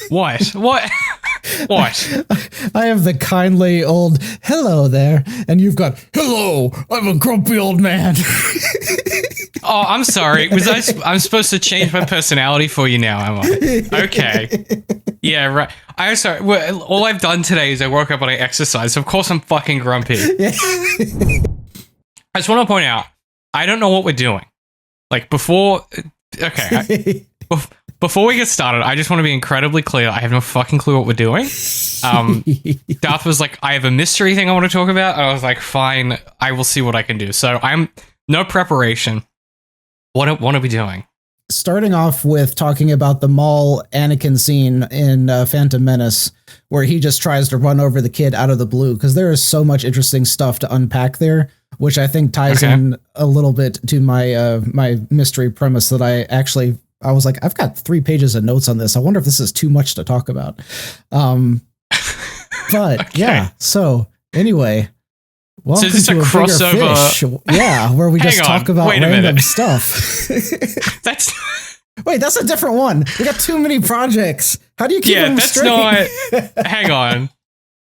What? What? What? I have the kindly old hello there, and you've got hello. I'm a grumpy old man. Oh, I'm sorry. I'm supposed to change my personality for you now, am I? Okay. Yeah, right. I'm sorry. Well, all I've done today is I woke up and I exercised. So of course I'm fucking grumpy. I just want to point out, I don't know what we're doing. Like before, okay. Before we get started, I just want to be incredibly clear. I have no fucking clue what we're doing. Darth was like, I have a mystery thing I want to talk about. And I was like, fine, I will see what I can do. So I'm no preparation. What are we doing? Starting off with talking about the Maul Anakin scene in Phantom Menace, where he just tries to run over the kid out of the blue, because there is so much interesting stuff to unpack there, which I think ties in a little bit to my my mystery premise that I was like, I've got 3 pages of notes on this. I wonder if this is too much to talk about. But yeah, so anyway. Welcome so is this to a crossover? Yeah, where we just talk about random stuff. Wait, that's a different one. We got too many projects. How do you keep them straight? Not. Hang on.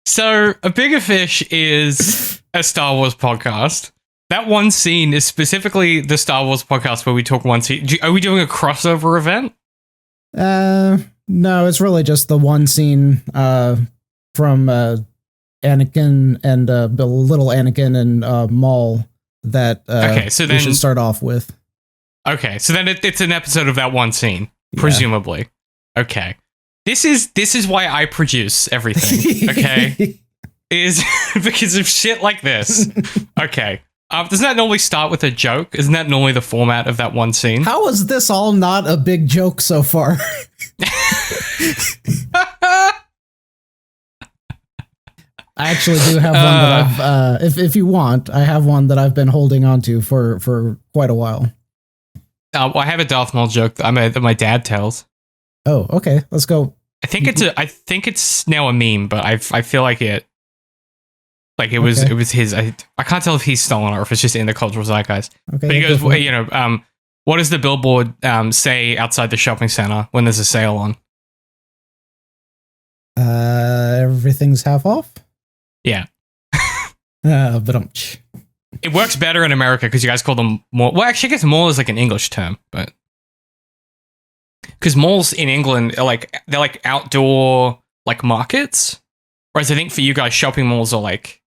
So, A Bigger Fish is a Star Wars podcast. That one scene is specifically the Star Wars podcast where we talk one scene. Are we doing a crossover event? No, it's really just the one scene from Anakin and the little Anakin and Maul that so we should start off with. Okay, so then it's an episode of that one scene, presumably. Okay. This is why I produce everything, okay? Is because of shit like this. Okay. Doesn't that normally start with a joke? Isn't that normally the format of that one scene? How is this all not a big joke so far? I actually do have one that I've, if you want, I have one that I've been holding on to for quite a while. Well, I have a Darth Maul joke that my dad tells. Oh, okay. Let's go. I think it's now a meme, but I feel like it was his. I can't tell if he's stolen or if it's just in the cultural zeitgeist. Okay. But he goes, what does the billboard say outside the shopping center when there's a sale on? Everything's half off. Yeah. But it works better in America because you guys call them mall. Well, actually, I guess mall is like an English term, but because malls in England are they're like outdoor like markets, whereas I think for you guys, shopping malls are like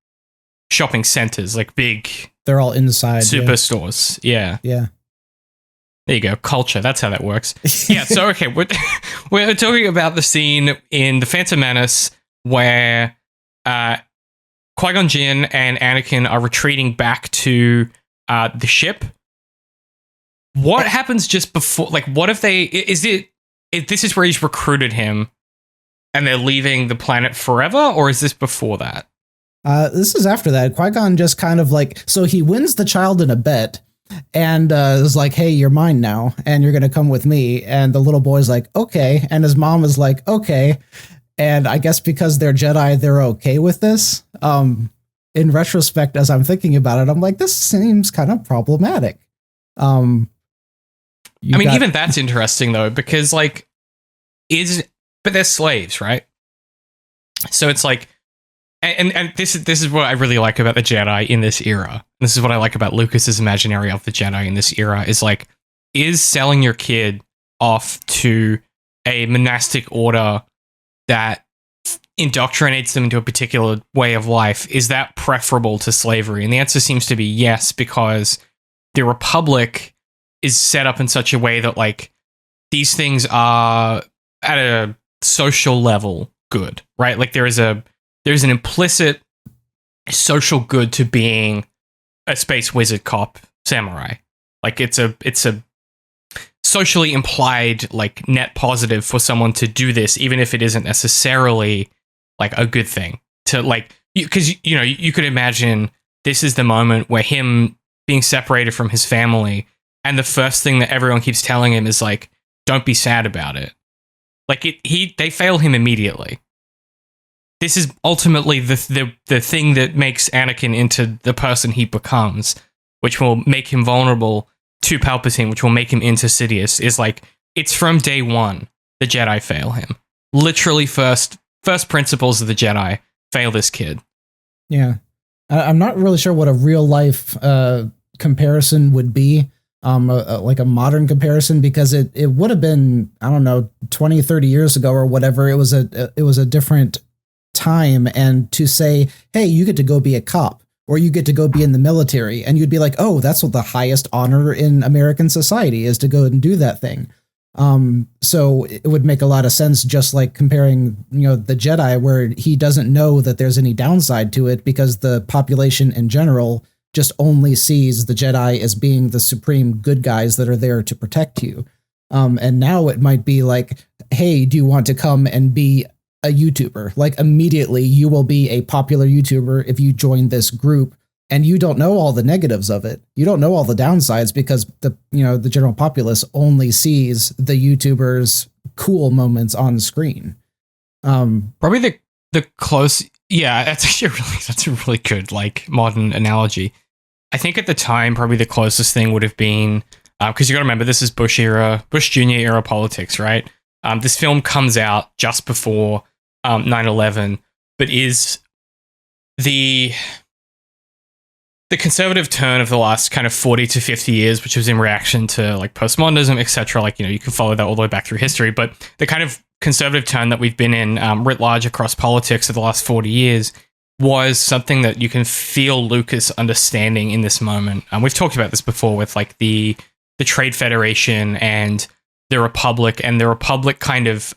shopping centers, like big. They're all inside superstores. Yeah. Yeah. There you go. Culture. That's how that works. Yeah. So okay, we're talking about the scene in the Phantom Menace where Qui-Gon Jinn and Anakin are retreating back to the ship. What happens just before? Like, what if this is where he's recruited him and they're leaving the planet forever, or is this before that? This is after that. Qui-Gon just kind of so he wins the child in a bet and is like, hey, you're mine now and you're going to come with me. And the little boy's like, okay. And his mom is like, okay. And I guess because they're Jedi, they're okay with this. In retrospect, as I'm thinking about it, I'm like, this seems kind of problematic. Even that's interesting though, because but they're slaves, right? So it's like, and this is what I really like about the Jedi in this era. This is what I like about Lucas's imaginary of the Jedi in this era is selling your kid off to a monastic order that indoctrinates them into a particular way of life. Is that preferable to slavery? And the answer seems to be yes, because the Republic is set up in such a way that these things are at a social level good, right? Like there's an implicit social good to being a space wizard cop samurai. Like it's a socially implied net positive for someone to do this, even if it isn't necessarily a good thing to because you could imagine this is the moment where him being separated from his family, and the first thing that everyone keeps telling him is don't be sad about it. They fail him immediately. This is ultimately the thing that makes Anakin into the person he becomes, which will make him vulnerable to Palpatine, which will make him into Sidious. Is it's from day one the Jedi fail him. literally first principles of the Jedi. Fail this kid. Yeah. I'm not really sure what a real life comparison would be, like a modern comparison, because it would have been, I don't know, 20, 30 years ago or whatever. It was a different time. And to say, hey, you get to go be a cop, or you get to go be in the military, and you'd be like, oh, that's what the highest honor in American society is, to go and do that thing. So it would make a lot of sense, just like comparing, the Jedi, where he doesn't know that there's any downside to it because the population in general just only sees the Jedi as being the supreme good guys that are there to protect you. And now it might be like, hey, do you want to come and be a YouTuber? Like, immediately you will be a popular YouTuber if you join this group. And you don't know all the negatives of it. You don't know all the downsides because the general populace only sees the YouTubers' cool moments on screen. Probably the close. Yeah, that's a really good like modern analogy. I think at the time, probably the closest thing would have been, because you got to remember, this is Bush Jr. era politics, right? This film comes out just before 9/11, but is the conservative turn of the last kind of 40 to 50 years, which was in reaction to like postmodernism, etc. Like, you can follow that all the way back through history, but the kind of conservative turn that we've been in writ large across politics of the last 40 years was something that you can feel Lucas understanding in this moment. We've talked about this before with like the Trade Federation and the Republic, and the Republic kind of,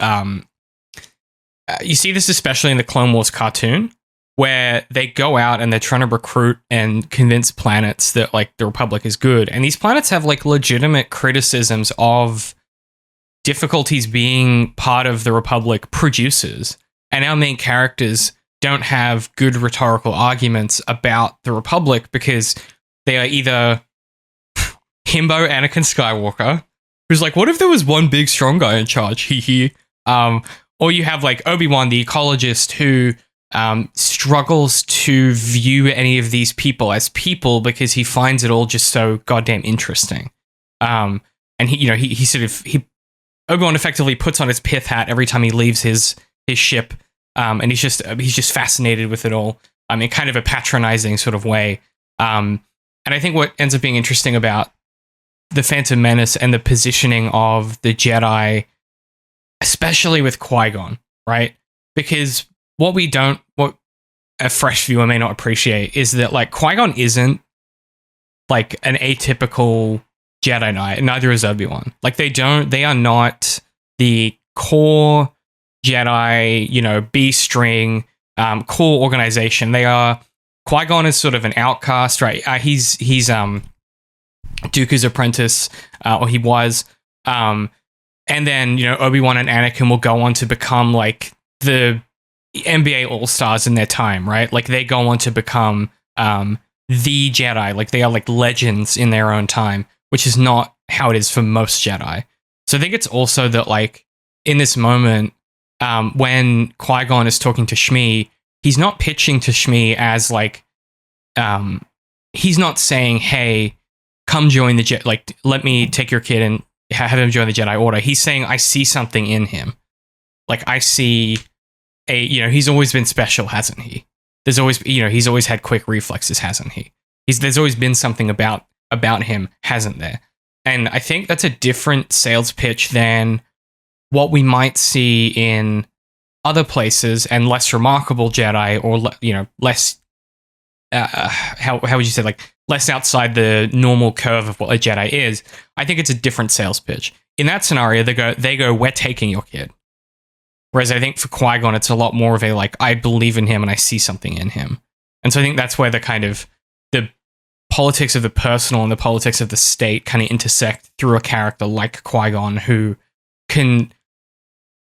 you see this especially in the Clone Wars cartoon, where they go out and they're trying to recruit and convince planets that like the Republic is good. And these planets have like legitimate criticisms of difficulties being part of the Republic produces. And our main characters don't have good rhetorical arguments about the Republic because they are either himbo Anakin Skywalker, who's like, what if there was one big strong guy in charge? Hee hee. Or you have like Obi-Wan, the ecologist, who struggles to view any of these people as people because he finds it all just so goddamn interesting. And Obi-Wan effectively puts on his pith hat every time he leaves his ship, and he's just fascinated with it all, in kind of a patronizing sort of way. And I think what ends up being interesting about the Phantom Menace and the positioning of the Jedi, especially with Qui-Gon, right? Because what a fresh viewer may not appreciate is that like Qui-Gon isn't like an atypical Jedi Knight, and neither is Obi-Wan. Like they are not the core Jedi, B-string, core organization. Qui-Gon is sort of an outcast, right? He's Dooku's apprentice, or he was. And then, Obi-Wan and Anakin will go on to become like the NBA All-Stars in their time, right? Like they go on to become the Jedi. Like they are like legends in their own time, which is not how it is for most Jedi. So I think it's also that like in this moment, when Qui-Gon is talking to Shmi, he's not pitching to Shmi as like, he's not saying, hey, come join the Jedi, like let me take your kid and have him join the Jedi Order. He's saying, I see something in him. Like I see he's always been special, hasn't he? There's always, he's always had quick reflexes, hasn't he? There's always been something about him, hasn't there? And I think that's a different sales pitch than what we might see in other places and less remarkable Jedi, or less how would you say, like less outside the normal curve of what a Jedi is. I think it's a different sales pitch. In that scenario, they go, we're taking your kid. Whereas I think for Qui-Gon, it's a lot more of a like, I believe in him and I see something in him. And so I think that's where the kind of the politics of the personal and the politics of the state kind of intersect through a character like Qui-Gon, who can,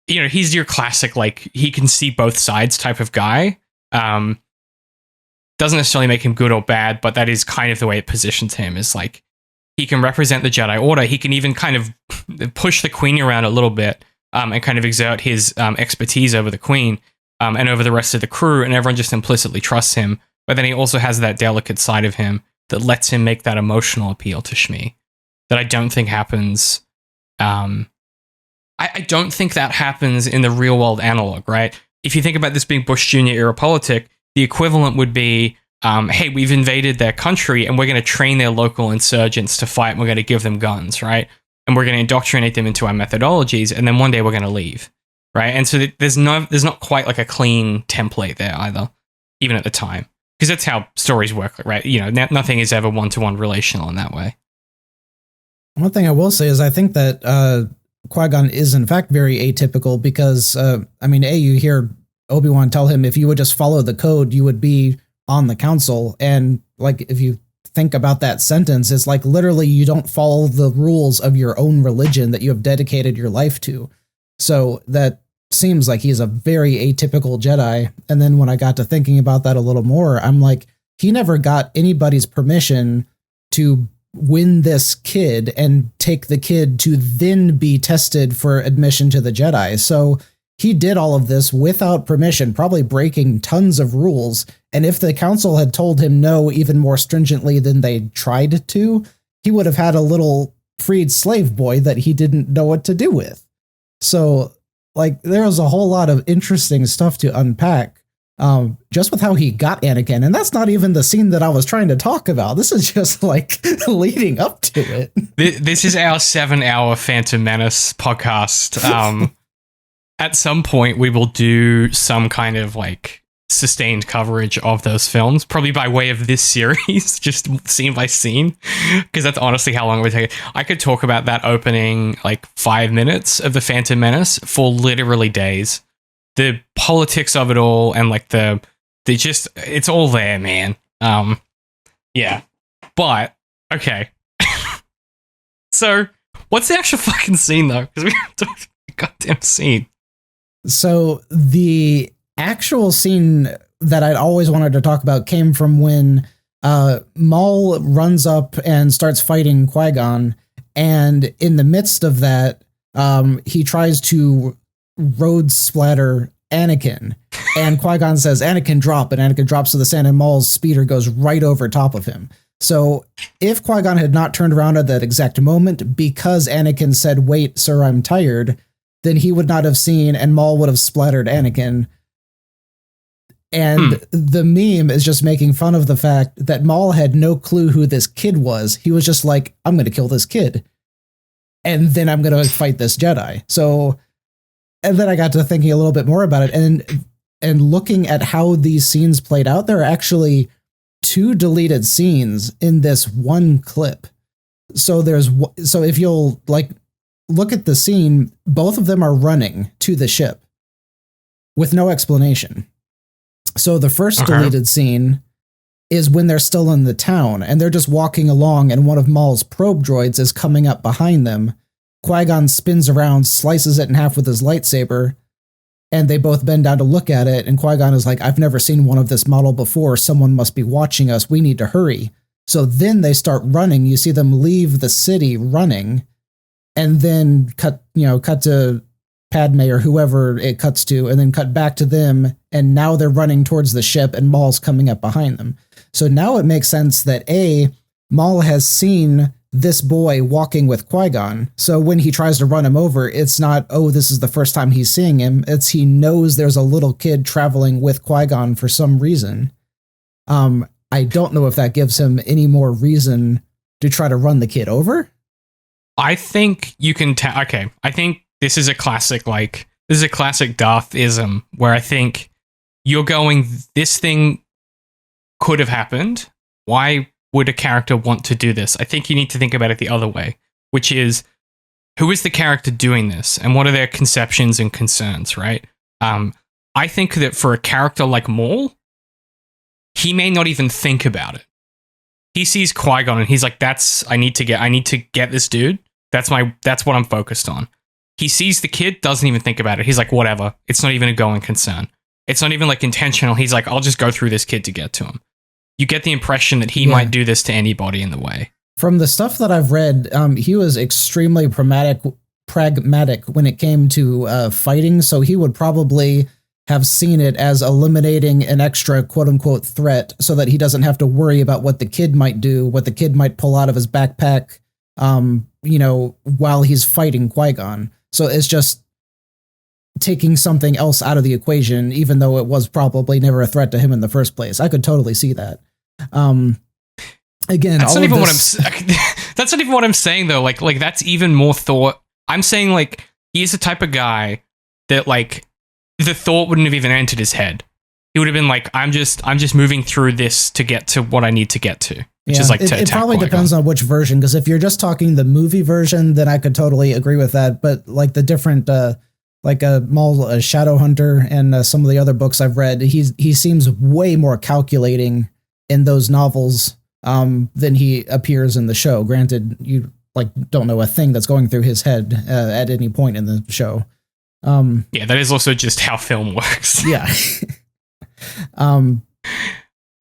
he's your classic, like he can see both sides type of guy. Doesn't necessarily make him good or bad, but that is kind of the way it positions him, is like he can represent the Jedi Order. He can even kind of push the Queen around a little bit, and kind of exert his expertise over the Queen and over the rest of the crew, and everyone just implicitly trusts him. But then he also has that delicate side of him that lets him make that emotional appeal to Shmi that I don't think happens I don't think that happens in the real world analog, right? If you think about this being Bush Jr. era politic, the equivalent would be, hey, we've invaded their country and we're going to train their local insurgents to fight and we're going to give them guns, right? And we're going to indoctrinate them into our methodologies, and then one day we're going to leave, right? And so there's not quite like a clean template there either, even at the time, because that's how stories work, right? You know, nothing is ever one-to-one relational in that way. One thing I will say is I think that Qui-Gon is in fact very atypical because, I mean, you hear Obi-Wan tell him if you would just follow the code, you would be on the council. And like, if you think about that sentence, it's like literally you don't follow the rules of your own religion that you have dedicated your life to. So that seems like he's a very atypical Jedi. And then when I got to thinking about that a little more, I'm like, he never got anybody's permission to win this kid and take the kid to then be tested for admission to the Jedi. So he did all of this without permission, probably breaking tons of rules. And if the council had told him no even more stringently than they tried to, he would have had a little freed slave boy that he didn't know what to do with. So like there was a whole lot of interesting stuff to unpack just with how he got Anakin. And that's not even the scene that I was trying to talk about. This is just like leading up to it. This is our 7-hour Phantom Menace podcast. At some point, we will do some kind of like sustained coverage of those films, probably by way of this series, just scene by scene, because that's honestly how long it would take. I could talk about that opening like 5 minutes of the Phantom Menace for literally days. The politics of it all and like it's all there, man. Yeah, but okay. So, what's the actual fucking scene though? Because we haven't talked about the goddamn scene. So the actual scene that I'd always wanted to talk about came from when Maul runs up and starts fighting Qui-Gon, and in the midst of that, he tries to road splatter Anakin, and Qui-Gon says, "Anakin, drop," and Anakin drops to the sand, and Maul's speeder goes right over top of him. So if Qui-Gon had not turned around at that exact moment, because Anakin said, "Wait, sir, I'm tired," then he would not have seen, and Maul would have splattered Anakin. And the meme is just making fun of the fact that Maul had no clue who this kid was. He was just like, I'm going to kill this kid, and then I'm going to fight this Jedi. So, and then I got to thinking a little bit more about it, and looking at how these scenes played out, there are actually 2 deleted scenes in this one clip. So if you'll like look at the scene, both of them are running to the ship with no explanation. So the first deleted scene is when they're still in the town and they're just walking along, and one of Maul's probe droids is coming up behind them. Qui-Gon spins around, slices it in half with his lightsaber, and they both bend down to look at it. And Qui-Gon is like, I've never seen one of this model before. Someone must be watching us. We need to hurry. So then they start running. You see them leave the city running, and then cut to Padme or whoever it cuts to, and then cut back to them. And now they're running towards the ship, and Maul's coming up behind them. So now it makes sense that Maul has seen this boy walking with Qui-Gon. So when he tries to run him over, it's not, oh, this is the first time he's seeing him. It's he knows there's a little kid traveling with Qui-Gon for some reason. I don't know if that gives him any more reason to try to run the kid over. I think you can okay. I think this is a classic Darthism where I think you're going, this thing could have happened. Why would a character want to do this? I think you need to think about it the other way, which is, who is the character doing this and what are their conceptions and concerns, right? I think that for a character like Maul, he may not even think about it. He sees Qui-Gon and he's like, I need to get this dude. That's what I'm focused on. He sees the kid, doesn't even think about it. He's like, whatever. It's not even a going concern. It's not even like intentional. He's like, I'll just go through this kid to get to him. You get the impression that he might do this to anybody in the way. From the stuff that I've read, he was extremely pragmatic when it came to fighting. So he would probably have seen it as eliminating an extra quote unquote threat so that he doesn't have to worry about what the kid might do, what the kid might pull out of his backpack, while he's fighting Qui-Gon. So it's just taking something else out of the equation, even though it was probably never a threat to him in the first place. I could totally see that. Again, that's not even what that's not even what I'm saying though. Like that's even more thought. I'm saying like he's the type of guy that like the thought wouldn't have even entered his head. He would have been like, I'm just moving through this to get to what I need to get to. Which is like it probably depends on which version, because if you're just talking the movie version, then I could totally agree with that. But like the different Maul, Shadowhunter, and some of the other books I've read, he seems way more calculating in those novels than he appears in the show. Granted, you like don't know a thing that's going through his head at any point in the show. Yeah, that is also just how film works. Yeah.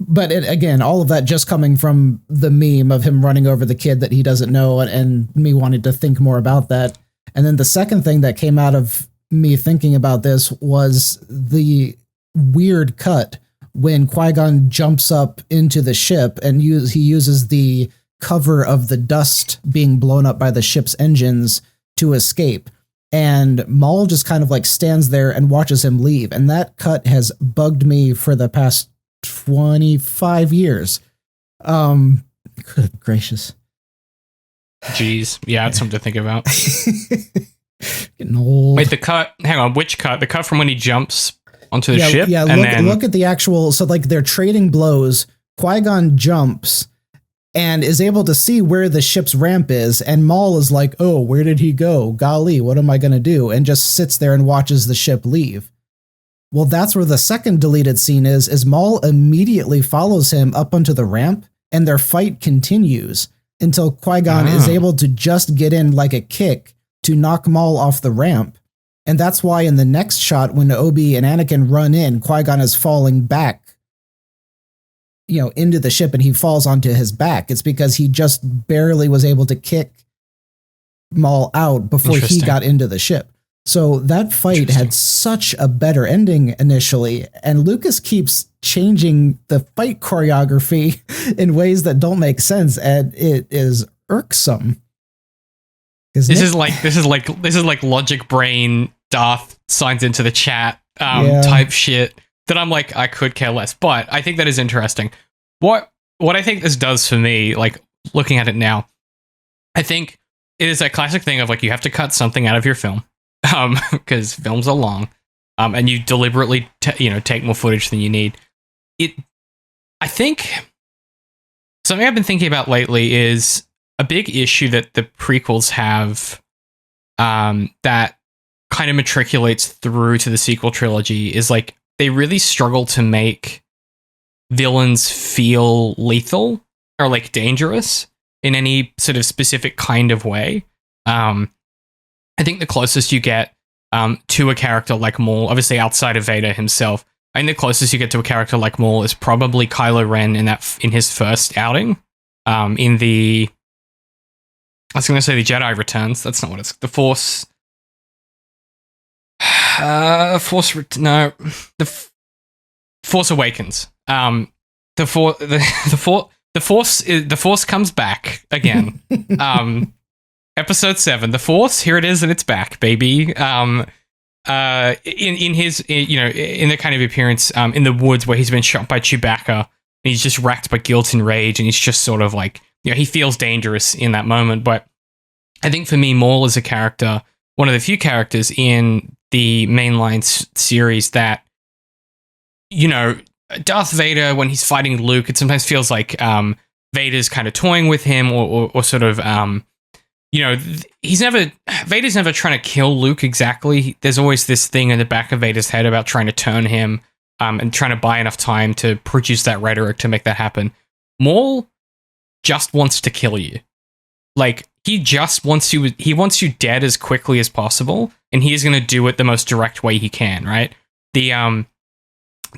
But again, all of that just coming from the meme of him running over the kid that he doesn't know, and me wanting to think more about that. And then the second thing that came out of me thinking about this was the weird cut when Qui-Gon jumps up into the ship and he uses the cover of the dust being blown up by the ship's engines to escape. And Maul just kind of like stands there and watches him leave. And that cut has bugged me for the past 25 years. Good gracious. Jeez. Yeah, that's something to think about. Getting old. Wait, the cut. Hang on, which cut? The cut from when he jumps onto the ship? Yeah, look at the actual. So like they're trading blows. Qui-Gon jumps and is able to see where the ship's ramp is, and Maul is like, oh, where did he go? Golly, what am I going to do? And just sits there and watches the ship leave. Well, that's where the second deleted scene is Maul immediately follows him up onto the ramp, and their fight continues until Qui-Gon is able to just get in like a kick to knock Maul off the ramp. And that's why in the next shot, when Obi and Anakin run in, Qui-Gon is falling back, into the ship, and he falls onto his back. It's because he just barely was able to kick Maul out before he got into the ship. So that fight had such a better ending initially, and Lucas keeps changing the fight choreography in ways that don't make sense, and it is irksome. This is like logic brain Darth signs into the chat type shit that I'm like, I could care less, but I think that is interesting. What I think this does for me, like looking at it now, I think it is a classic thing of like you have to cut something out of your film because films are long, and you deliberately take more footage than you need. I think something I've been thinking about lately is a big issue that the prequels have that kind of matriculates through to the sequel trilogy is like they really struggle to make villains feel lethal or like dangerous in any sort of specific kind of way. I think the closest you get to a character like Maul, obviously outside of Vader himself, I think the closest you get to a character like Maul is probably Kylo Ren in his first outing. In the, I was going to say the Jedi Returns. That's not what it's. The Force. The Force Awakens. The Force comes back again. Episode 7, the Force. Here it is, and it's back, baby. In the kind of appearance in the woods where he's been shot by Chewbacca, and he's just racked by guilt and rage, and he's just sort of like, he feels dangerous in that moment. But I think for me, Maul is a character, one of the few characters in the mainline series that, Darth Vader, when he's fighting Luke, it sometimes feels like Vader's kind of toying with him or sort of, Vader's never trying to kill Luke exactly. There's always this thing in the back of Vader's head about trying to turn him and trying to buy enough time to produce that rhetoric to make that happen. Maul just wants to kill you. Like, he just wants you dead as quickly as possible, and he's going to do it the most direct way he can, right? The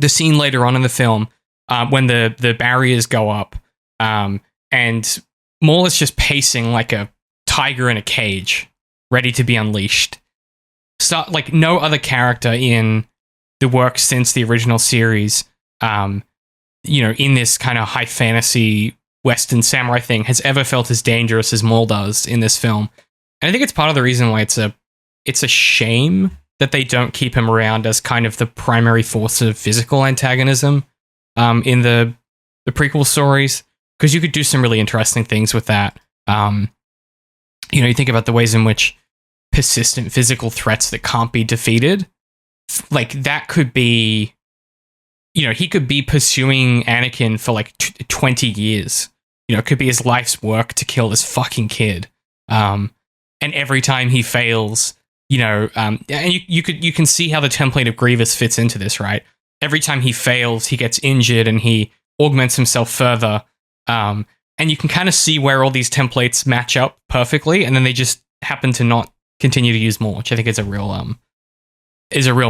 scene later on in the film, when the barriers go up, and Maul is just pacing like a tiger in a cage, ready to be unleashed. So, like, no other character in the work since the original series, in this kind of high fantasy Western samurai thing has ever felt as dangerous as Maul does in this film. And I think it's part of the reason why it's a it's a shame that they don't keep him around as kind of the primary force of physical antagonism in the prequel stories, because you could do some really interesting things with that. You think about the ways in which persistent physical threats that can't be defeated, like that could be, he could be pursuing Anakin for like 20 years. It could be his life's work to kill this fucking kid. And every time he fails, and you can see how the template of Grievous fits into this, right? Every time he fails, he gets injured and he augments himself further. And you can kind of see where all these templates match up perfectly, and then they just happen to not continue to use more, which I think is a real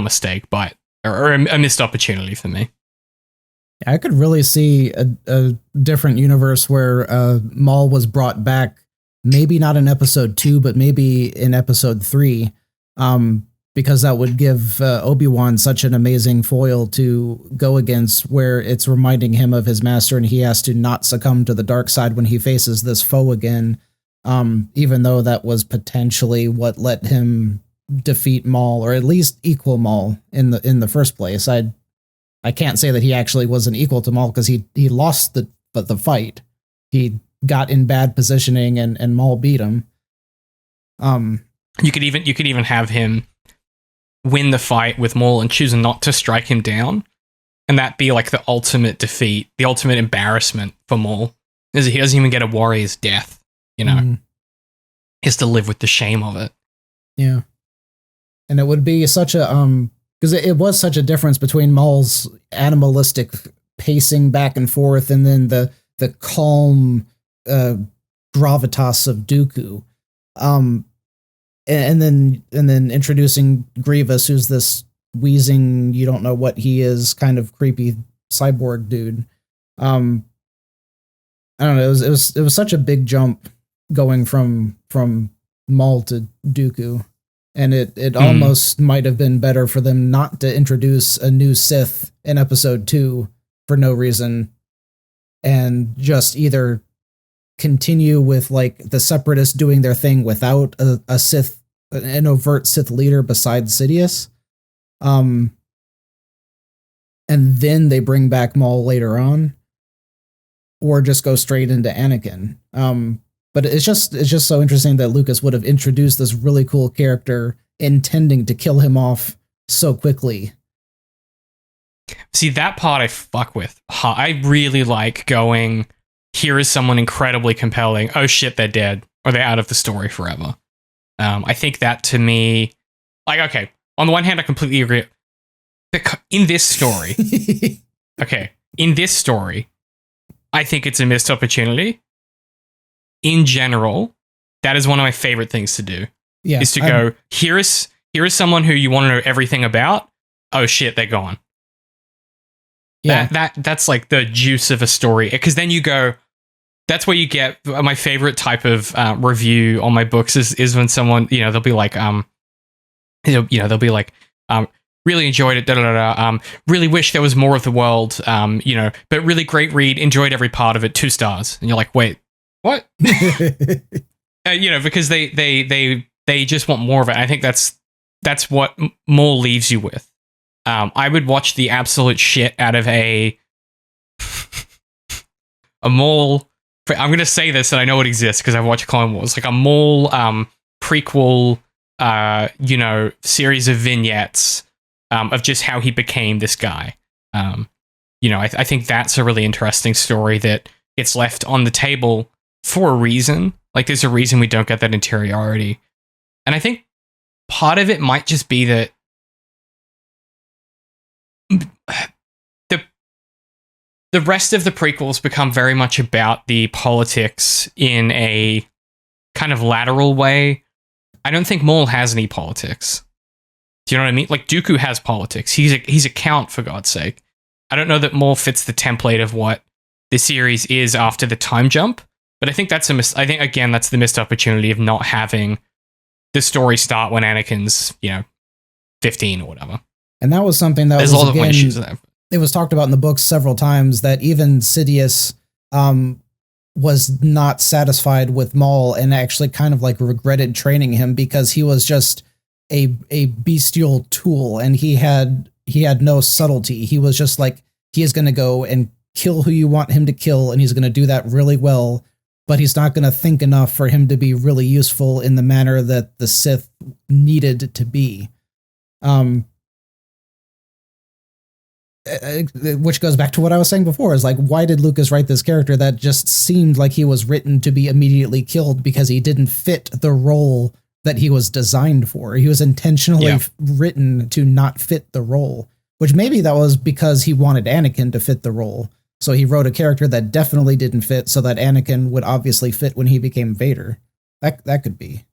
mistake, or a missed opportunity for me. I could really see a different universe where Maul was brought back, maybe not in episode 2, but maybe in episode 3, because that would give Obi-Wan such an amazing foil to go against, where it's reminding him of his master and he has to not succumb to the dark side when he faces this foe again, even though that was potentially what let him defeat Maul, or at least equal Maul in the first place. I can't say that he actually was an equal to Maul, because he lost the fight. He got in bad positioning and Maul beat him. You could even have him win the fight with Maul and choose not to strike him down, and that be like the ultimate defeat, the ultimate embarrassment for Maul, is he doesn't even get a warrior's death. He has to live with the shame of it. Yeah, and it would be such a because it was such a difference between Maul's animalistic pacing back and forth, and then the calm gravitas of Dooku. And then introducing Grievous, who's this wheezing, you don't know what he is, kind of creepy cyborg dude. I don't know. It was such a big jump going from Maul to Dooku, and it almost might have been better for them not to introduce a new Sith in episode 2 for no reason, and just either continue with like the Separatists doing their thing without a Sith, an overt Sith leader besides Sidious, and then they bring back Maul later on, or just go straight into Anakin. But it's just so interesting that Lucas would have introduced this really cool character intending to kill him off so quickly. See, that part I fuck with. I really like going, here is someone incredibly compelling. Oh shit, they're dead. Or they're out of the story forever. I think that, to me, like, okay, on the one hand, I completely agree. In this story, I think it's a missed opportunity. In general, that is one of my favorite things to do. Yeah, is to go, here is someone who you want to know everything about. Oh shit, they're gone. Yeah, that's like the juice of a story, because then you go. That's where you get my favorite type of review on my books is when someone, they'll be like, they'll be like, really enjoyed it, really wish there was more of the world, but really great read, enjoyed every part of it, 2 stars. And you're like, wait, what? Because they just want more of it. I think that's what Maul leaves you with. I would watch the absolute shit out of a Maul. I'm going to say this, and I know it exists because I've watched Clone Wars, like a Maul prequel, series of vignettes of just how he became this guy. I think that's a really interesting story that gets left on the table for a reason. Like, there's a reason we don't get that interiority. And I think part of it might just be that the rest of the prequels become very much about the politics in a kind of lateral way. I don't think Maul has any politics. Do you know what I mean? Like, Dooku has politics. He's a count, for God's sake. I don't know that Maul fits the template of what the series is after the time jump, but I think that's I think, again, that's the missed opportunity of not having the story start when Anakin's, 15 or whatever. And that was something that it was talked about in the books several times, that even Sidious was not satisfied with Maul and actually kind of like regretted training him, because he was just a bestial tool, and he had no subtlety. He was just like, he is going to go and kill who you want him to kill, and he's going to do that really well, but he's not going to think enough for him to be really useful in the manner that the Sith needed to be. Which goes back to what I was saying before, is like, why did Lucas write this character that just seemed like he was written to be immediately killed because he didn't fit the role that he was designed for? He was intentionally written to not fit the role, which maybe that was because he wanted Anakin to fit the role. So he wrote a character that definitely didn't fit so that Anakin would obviously fit when he became Vader. That could be.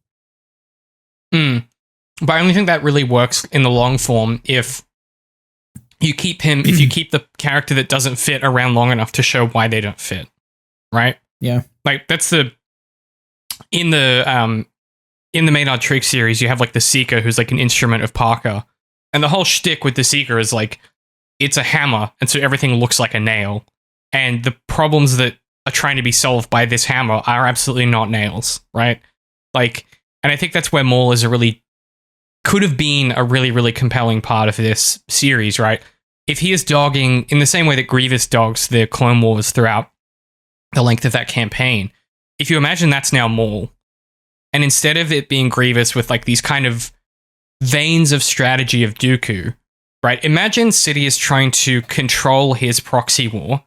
But I only think that really works in the long form if you keep the character that doesn't fit around long enough to show why they don't fit, right? Yeah. Like that's in the Maynard Trigg series, you have like the Seeker, who's like an instrument of Parker, and the whole shtick with the Seeker is like, it's a hammer, and so everything looks like a nail, and the problems that are trying to be solved by this hammer are absolutely not nails, right? Like, and I think that's where Maul could have been a really, really compelling part of this series, right? If he is dogging in the same way that Grievous dogs the Clone Wars throughout the length of that campaign, if you imagine that's now Maul, and instead of it being Grievous with like these kind of veins of strategy of Dooku, right? Imagine Sidious trying to control his proxy war.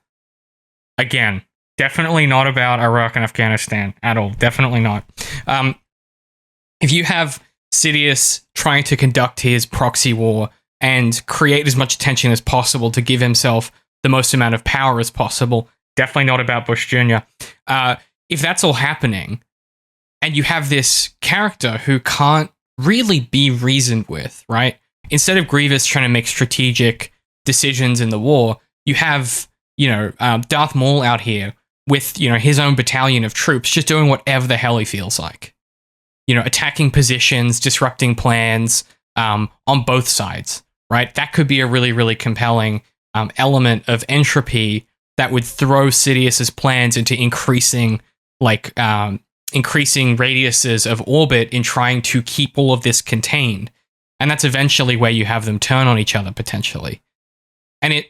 Again, definitely not about Iraq and Afghanistan at all. Definitely not. If you have Sidious trying to conduct his proxy war and create as much tension as possible to give himself the most amount of power as possible, definitely not about Bush Jr. If that's all happening, and you have this character who can't really be reasoned with, right? Instead of Grievous trying to make strategic decisions in the war, you have, Darth Maul out here with, his own battalion of troops just doing whatever the hell he feels like. Attacking positions, disrupting plans on both sides, right? That could be a really, really compelling element of entropy that would throw Sidious's plans into increasing radiuses of orbit in trying to keep all of this contained. And that's eventually where you have them turn on each other, potentially. And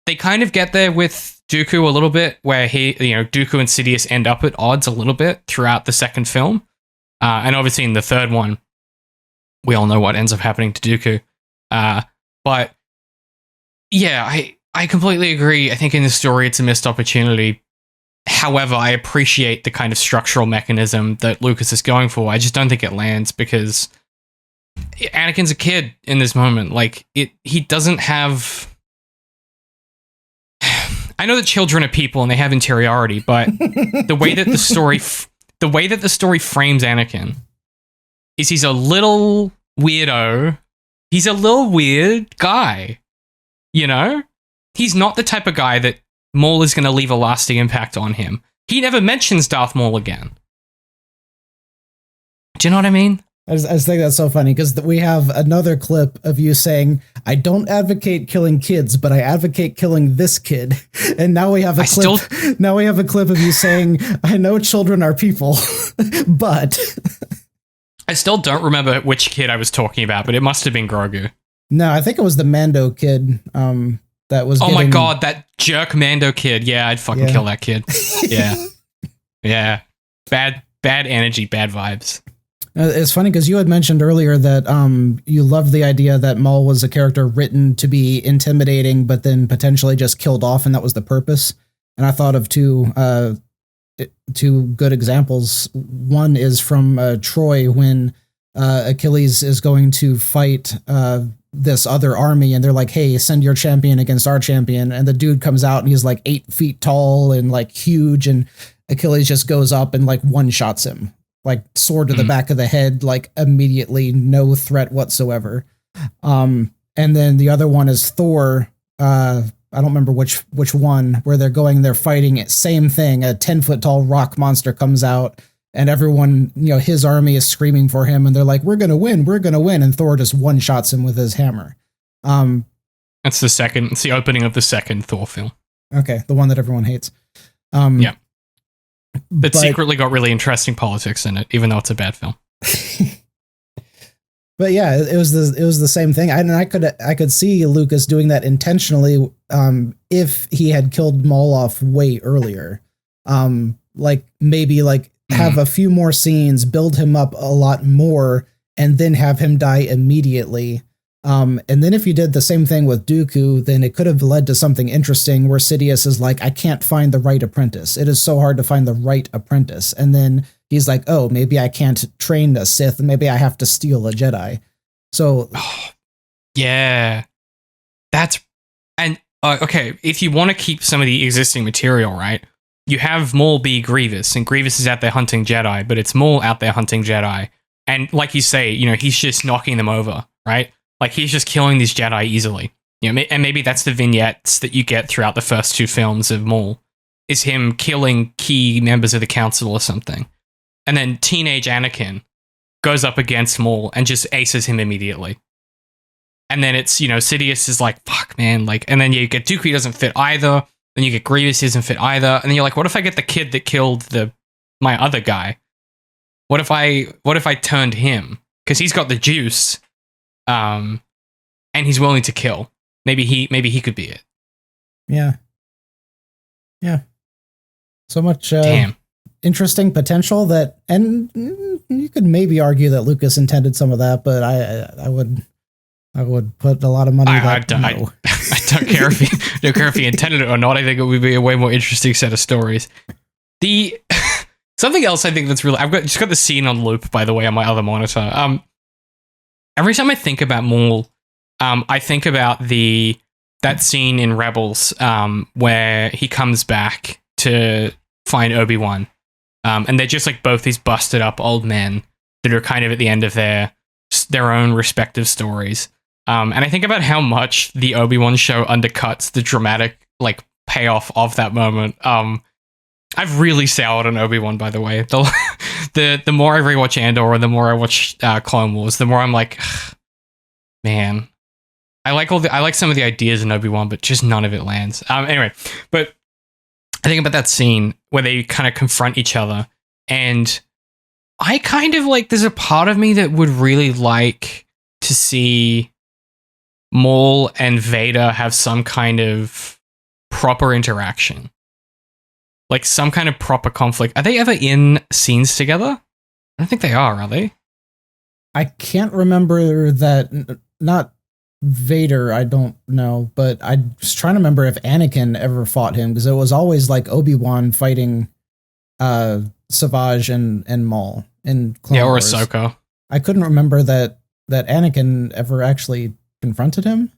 they kind of get there with Dooku a little bit, where Dooku and Sidious end up at odds a little bit throughout the second film. And obviously in the third one, we all know what ends up happening to Dooku. But yeah, I completely agree. I think in this story, it's a missed opportunity. However, I appreciate the kind of structural mechanism that Lucas is going for. I just don't think it lands because Anakin's a kid in this moment. Like, he doesn't have... I know that children are people and they have interiority, but the way that the story frames Anakin is he's a little weirdo. He's a little weird guy. He's not the type of guy that Maul is going to leave a lasting impact on him. He never mentions Darth Maul again. Do you know what I mean? I just think that's so funny because we have another clip of you saying, I don't advocate killing kids, but I advocate killing this kid. And now we have a clip of you saying, I know children are people, but I still don't remember which kid I was talking about, but it must have been Grogu. No, I think it was the Mando kid. That was. Oh my god, that jerk Mando kid. Yeah, I'd fucking kill that kid. Yeah. Yeah. Bad energy, bad vibes. It's funny because you had mentioned earlier that you loved the idea that Maul was a character written to be intimidating, but then potentially just killed off, and that was the purpose. And I thought of two good examples. One is from Troy when Achilles is going to fight this other army, and they're like, hey, send your champion against our champion. And the dude comes out and he's like 8 feet tall and like huge, and Achilles just goes up and like one-shots him. Like sword to the back of the head, like immediately, no threat whatsoever. And then the other one is Thor. I don't remember which one, where they're fighting it. Same thing. A 10-foot tall rock monster comes out, and everyone, his army is screaming for him, and they're like, we're going to win. And Thor just one-shots him with his hammer. It's the opening of the second Thor film. Okay. The one that everyone hates. Yeah. But secretly got really interesting politics in it, even though it's a bad film. But yeah, it was the same thing. And I could see Lucas doing that intentionally if he had killed Maul off way earlier. Like maybe like have a few more scenes, build him up a lot more, and then have him die immediately. And then if you did the same thing with Dooku, then it could have led to something interesting where Sidious is like, I can't find the right apprentice. It is so hard to find the right apprentice. And then he's like, oh, maybe I can't train a Sith. Maybe I have to steal a Jedi. So, yeah, that's, and okay, if you want to keep some of the existing material, right, you have Maul be Grievous, and Grievous is out there hunting Jedi, but it's Maul out there hunting Jedi. And like you say, you know, he's just knocking them over, right? Like, he's just killing these Jedi easily. You know, and maybe that's the vignettes that you get throughout the first two films of Maul, is him killing key members of the Council or something. And then teenage Anakin goes up against Maul and just aces him immediately. And then it's, you know, Sidious is like, fuck, man. Like, and then you get Dooku, he doesn't fit either. Then you get Grievous, he doesn't fit either. And then you're like, what if I get the kid that killed my other guy? What if I turned him? Because he's got the juice. And he's willing to kill. Maybe he could be it. Yeah. Yeah. So much damn interesting potential that, and you could maybe argue that Lucas intended some of that, but I would put a lot of money. I don't care if he intended it or not. I think it would be a way more interesting set of stories. The something else I think that's really, I've just got the scene on loop, by the way, on my other monitor. Every time I think about Maul, I think about that scene in Rebels where he comes back to find Obi-Wan. And they're just like both these busted up old men that are kind of at the end of their own respective stories. And I think about how much the Obi-Wan show undercuts the dramatic like payoff of that moment. I've really soured on Obi-Wan, by the way. The more I rewatch Andor or the more I watch Clone Wars, the more I'm like, man, I like some of the ideas in Obi-Wan, but just none of it lands. Anyway, but I think about that scene where they kind of confront each other, and I kind of like, there's a part of me that would really like to see Maul and Vader have some kind of proper interaction. Like some kind of proper conflict. Are they ever in scenes together? I don't think they are they? I can't remember that. Not Vader, I don't know, but I was trying to remember if Anakin ever fought him, because it was always like Obi-Wan fighting Savage and Maul in Clone Wars. Or Ahsoka. I couldn't remember that Anakin ever actually confronted him.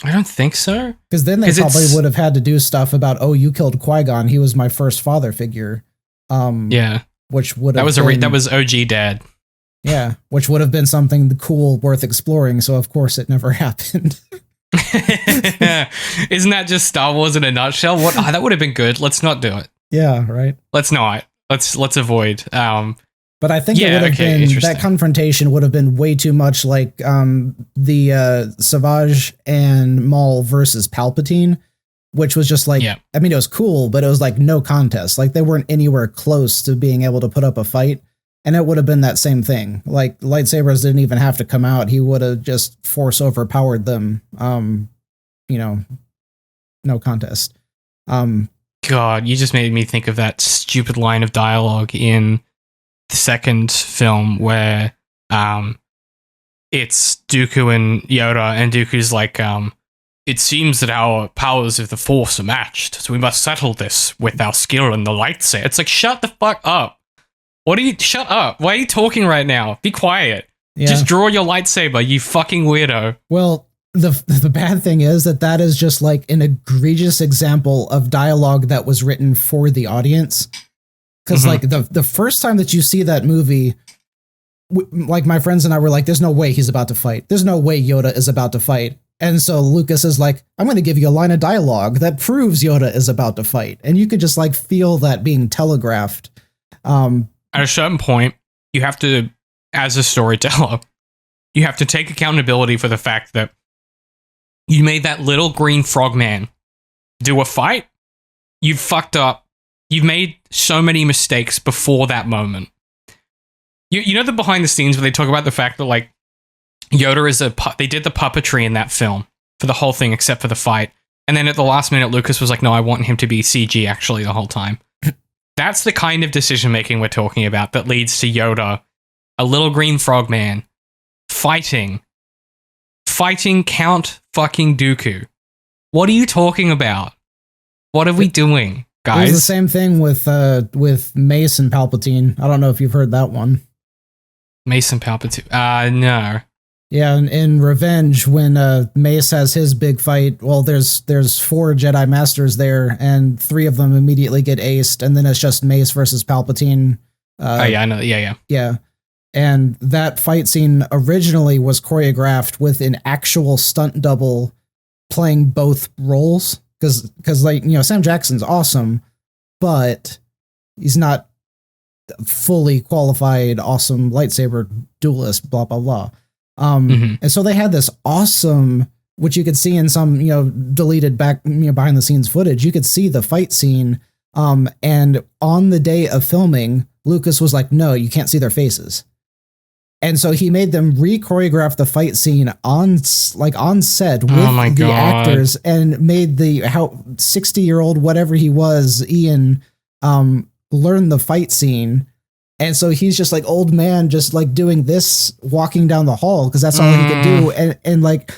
I don't think so. Because then they probably would have had to do stuff about, oh, you killed Qui-Gon, he was my first father figure. Yeah. Which would have that was OG Dad. Yeah, which would have been something cool, worth exploring. So of course it never happened. Isn't that just Star Wars in a nutshell? What that would have been good. Let's not do it. Yeah, right. Let's not. Let's avoid. But I think it would have been, that confrontation would have been way too much like the Savage and Maul versus Palpatine, which was just like, I mean, it was cool, but it was like no contest. Like they weren't anywhere close to being able to put up a fight. And it would have been that same thing. Like lightsabers didn't even have to come out. He would have just force overpowered them. You know, no contest. God, you just made me think of that stupid line of dialogue in the second film where it's Dooku and Yoda, and Dooku's like, it seems that our powers of the Force are matched, so we must settle this with our skill in the lightsaber. It's like, shut the fuck up. Shut up. Why are you talking right now? Be quiet. Yeah. Just draw your lightsaber, you fucking weirdo. Well, the bad thing is that is just like an egregious example of dialogue that was written for the audience. Because like the first time that you see that movie, like my friends and I were like, there's no way he's about to fight. There's no way Yoda is about to fight. And so Lucas is like, I'm going to give you a line of dialogue that proves Yoda is about to fight. And you could just like feel that being telegraphed. At a certain point, you have to, as a storyteller, you have to take accountability for the fact that you made that little green frogman do a fight. You've fucked up. You've made so many mistakes before that moment. You know the behind the scenes where they talk about the fact that like Yoda is they did the puppetry in that film for the whole thing except for the fight. And then at the last minute, Lucas was like, no, I want him to be CG actually the whole time. That's the kind of decision making we're talking about that leads to Yoda, a little green frog man, fighting Count fucking Dooku. What are you talking about? What are we doing, guys? It was the same thing with Mace and Palpatine. I don't know if you've heard that one. Mace and Palpatine. No. Yeah, in Revenge, when Mace has his big fight, well, there's 4 Jedi Masters there, and 3 of them immediately get aced, and then it's just Mace versus Palpatine. Oh yeah, I know. Yeah. Yeah, and that fight scene originally was choreographed with an actual stunt double playing both roles, because like, you know, Sam Jackson's awesome, but he's not fully qualified awesome lightsaber duelist, blah blah blah. And so they had this awesome, which you could see in some, you know, deleted back, you know, behind the scenes footage. You could see the fight scene. And on the day of filming, Lucas was like, no, you can't see their faces. And so he made them re-choreograph the fight scene on set with the actors, and made the 60-year-old, whatever he was, Ian, learn the fight scene. And so he's just like old man, just like doing this, walking down the hall, because that's all he could do. And like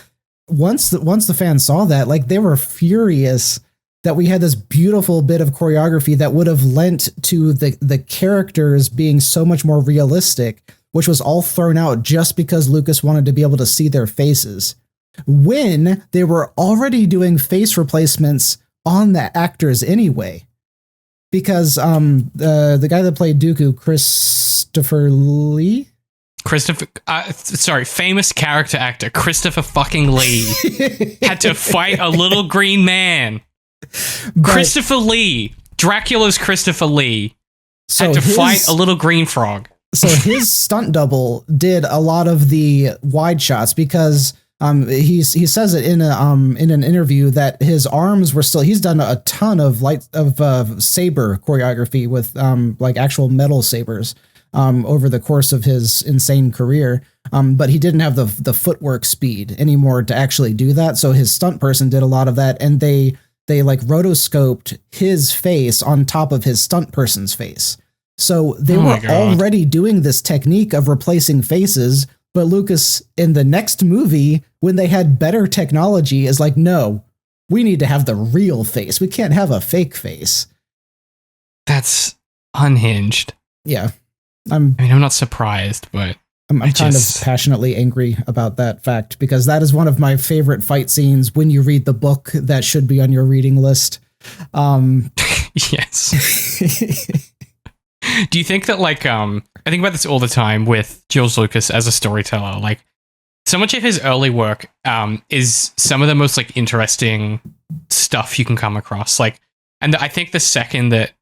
once the fans saw that, like they were furious that we had this beautiful bit of choreography that would have lent to the characters being so much more realistic, which was all thrown out just because Lucas wanted to be able to see their faces, when they were already doing face replacements on the actors anyway. Because the guy that played Dooku, famous character actor Christopher fucking Lee had to fight a little green man. Christopher Lee, Dracula's Christopher Lee, had to fight a little green frog. So his stunt double did a lot of the wide shots, because he says it in an interview that his arms were still, he's done a ton of saber choreography with like actual metal sabers over the course of his insane career. But he didn't have the footwork speed anymore to actually do that. So his stunt person did a lot of that, and they like rotoscoped his face on top of his stunt person's face. So they were already doing this technique of replacing faces. But Lucas, in the next movie, when they had better technology, is like, no, we need to have the real face. We can't have a fake face. That's unhinged. Yeah. I'm not surprised, but I'm kind of passionately angry about that fact, because that is one of my favorite fight scenes when you read the book that should be on your reading list. Yes. Do you think that, like, I think about this all the time with George Lucas as a storyteller. Like, so much of his early work is some of the most, like, interesting stuff you can come across. Like, and I think the second that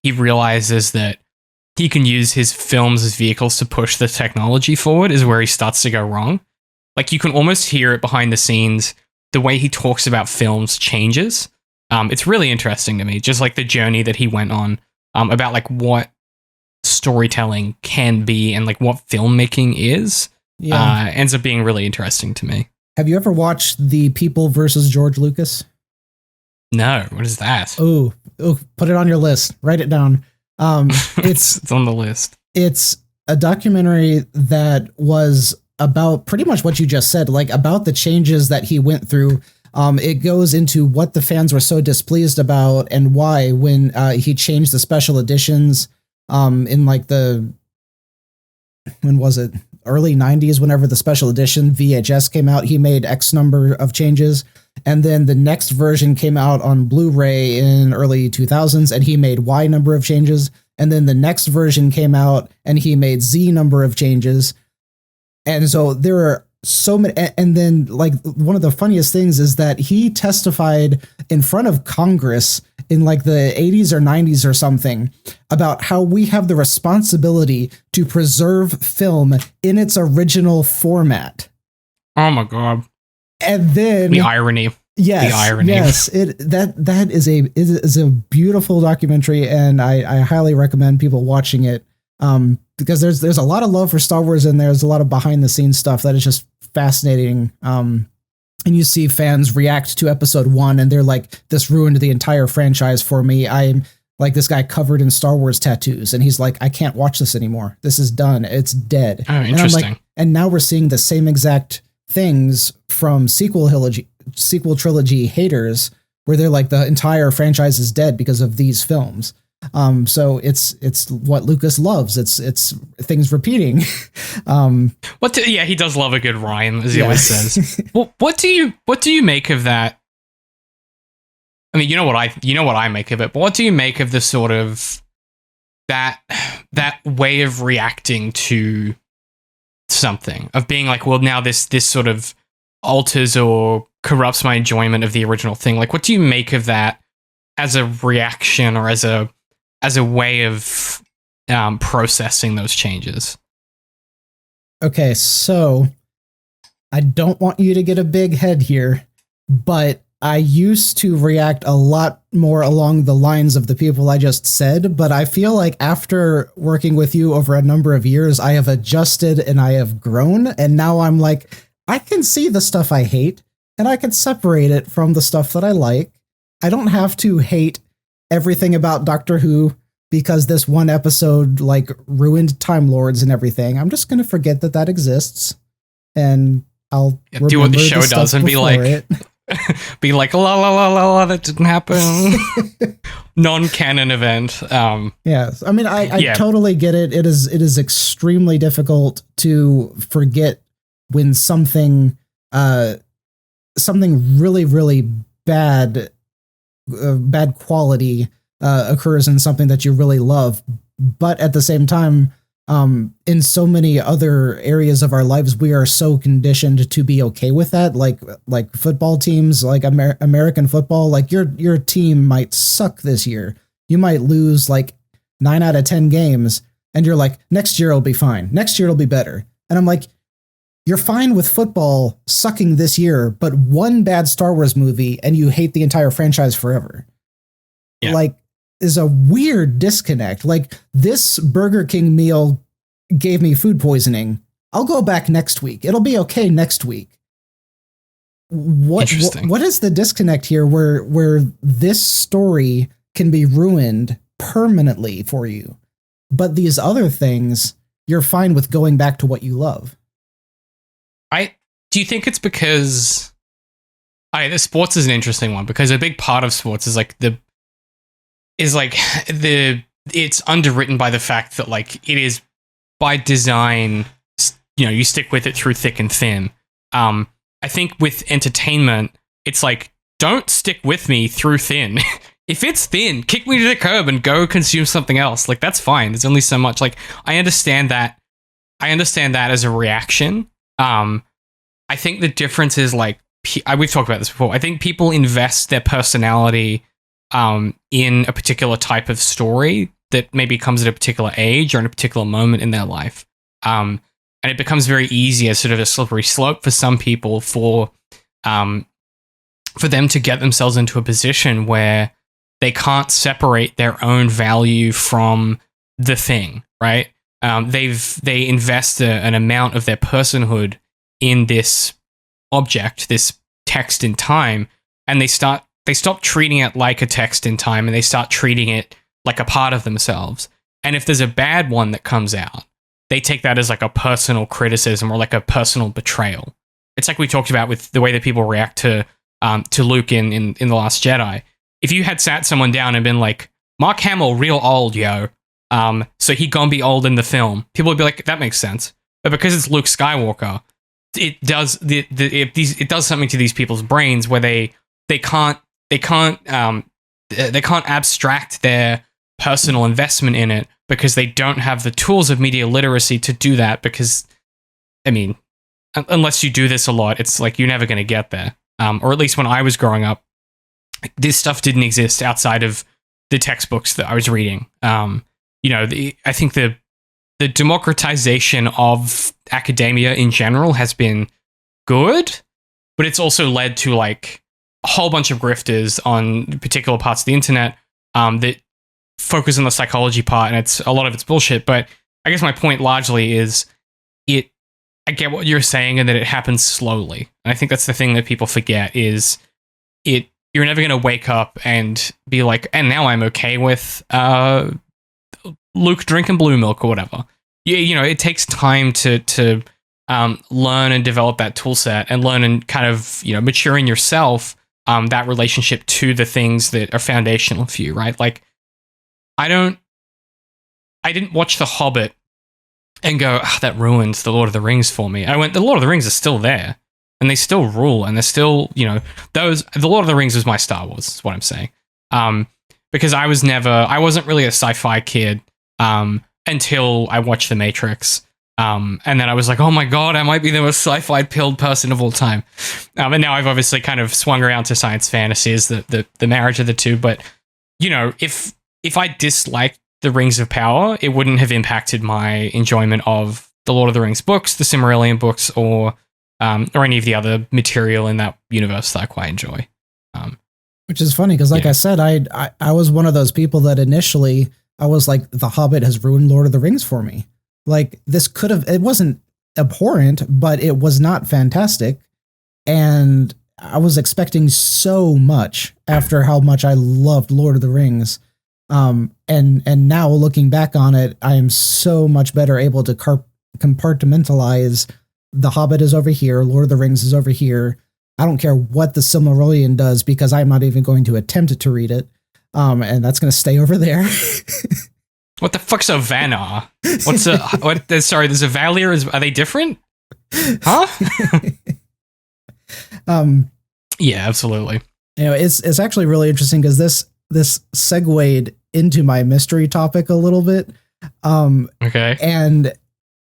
he realizes that he can use his films as vehicles to push the technology forward is where he starts to go wrong. Like, you can almost hear it behind the scenes. The way he talks about films changes. It's really interesting to me, just like the journey that he went on about like what storytelling can be and like what filmmaking is. Ends up being really interesting to me. Have you ever watched The People versus George Lucas? No, what is that? Oh, put it on your list. Write it down. It's on the list. It's a documentary that was about pretty much what you just said, like about the changes that he went through. It goes into what the fans were so displeased about and why when he changed the special editions in like when was it? Early 90s, whenever the special edition VHS came out, he made X number of changes. And then the next version came out on Blu-ray in early 2000s, and he made Y number of changes. And then the next version came out, and he made Z number of changes. And so there are so many. And then, like, one of the funniest things is that he testified in front of Congress in like the 80s or 90s or something about how we have the responsibility to preserve film in its original format. Oh my God. And then the irony. Yes. The irony. Yes. That is a beautiful documentary, and I highly recommend people watching it. Because there's a lot of love for Star Wars in there. There's a lot of behind the scenes stuff that is just fascinating. And you see fans react to episode 1 and they're like, this ruined the entire franchise for me. I'm like this guy covered in Star Wars tattoos. And he's like, I can't watch this anymore. This is done. It's dead. Oh, interesting. And now we're seeing the same exact things from sequel trilogy haters, where they're like, the entire franchise is dead because of these films. So it's what Lucas loves. It's things repeating. He does love a good rhyme, as he always says. Well, what do you make of that? I mean, you know what I make of it, but what do you make of the sort of that way of reacting to something, of being like, well, now this sort of alters or corrupts my enjoyment of the original thing? Like, what do you make of that as a reaction, or as a way of processing those changes? Okay, so I don't want you to get a big head here, but I used to react a lot more along the lines of the people I just said, but I feel like after working with you over a number of years, I have adjusted and I have grown, and now I'm like, I can see the stuff I hate, and I can separate it from the stuff that I like. I don't have to hate everything about Doctor Who because this one episode like ruined Time Lords and everything. I'm just going to forget that exists, and I'll do what the show does and be like, be like, la la la la la, that didn't happen. Non-canon event. Yes, I mean, I totally get it. It is extremely difficult to forget when something really, really bad quality occurs in something that you really love. But at the same time, in so many other areas of our lives, we are so conditioned to be okay with that. Like football teams, like American football, like your team might suck this year. You might lose like 9 out of 10 games, and you're like, next year it'll be fine. Next year it'll be better. And I'm like, you're fine with football sucking this year, but one bad Star Wars movie and you hate the entire franchise forever. Yeah. Like, is a weird disconnect. Like, this Burger King meal gave me food poisoning. I'll go back next week. It'll be okay next week. What is the disconnect here where this story can be ruined permanently for you, but these other things, you're fine with going back to what you love? Do you think it's because the sports is an interesting one, because a big part of sports is it's underwritten by the fact that like it is by design, you stick with it through thick and thin. I think with entertainment, it's like, don't stick with me through thin. If it's thin, kick me to the curb and go consume something else. Like, that's fine. There's only so much. Like, I understand that as a reaction. I think the difference is like, we've talked about this before. I think people invest their personality in a particular type of story that maybe comes at a particular age or in a particular moment in their life. And it becomes very easy as sort of a slippery slope for some people for them to get themselves into a position where they can't separate their own value from the thing, right? They invest an amount of their personhood in this object, this text in time, and they stop treating it like a text in time, and they start treating it like a part of themselves. And if there's a bad one that comes out, they take that as like a personal criticism or like a personal betrayal. It's like we talked about with the way that people react to Luke in The Last Jedi. If you had sat someone down and been like, Mark Hamill real old, yo, so he gonna be old in the film, people would be like, that makes sense. But because it's Luke Skywalker, it does it does something to these people's brains where they can't abstract their personal investment in it because they don't have the tools of media literacy to do that. Because, I mean, unless you do this a lot, it's like you're never going to get there. Or at least when I was growing up, this stuff didn't exist outside of the textbooks that I was reading. I think the democratization of academia in general has been good, but it's also led to like a whole bunch of grifters on particular parts of the internet that focus on the psychology part, and a lot of it's bullshit. But I guess my point largely is I get what you're saying and that it happens slowly. And I think that's the thing that people forget is you're never going to wake up and be like, and now I'm okay with Luke drinking blue milk or whatever. You know, it takes time to learn and develop that tool set and learn and kind of, you know, mature in yourself that relationship to the things that are foundational for you, right? Like, I didn't watch The Hobbit and go, that ruined The Lord of the Rings for me. I went, The Lord of the Rings is still there, and they still rule, and they're still, you know, The Lord of the Rings was my Star Wars, is what I'm saying. Because I wasn't really a sci-fi kid until I watched The Matrix. And then I was like, oh my God, I might be the most sci-fi pilled person of all time. And now I've obviously kind of swung around to science fantasy as the marriage of the two. But, you know, if I disliked the Rings of Power, it wouldn't have impacted my enjoyment of the Lord of the Rings books, the Silmarillion books, or any of the other material in that universe that I quite enjoy. Which is funny because, like I said, I was one of those people that initially I was like, The Hobbit has ruined Lord of the Rings for me. Like, this could have, it wasn't abhorrent, but it was not fantastic. And I was expecting so much after how much I loved Lord of the Rings. And now looking back on it, I am so much better able to compartmentalize The Hobbit is over here, Lord of the Rings is over here. I don't care what the Silmarillion does because I'm not even going to attempt to read it. And that's going to stay over there. What the fuck's a Vanar? Sorry, there's a Valir. Are they different? Huh? Yeah, absolutely. You know, it's actually really interesting because this segued into my mystery topic a little bit. Okay. And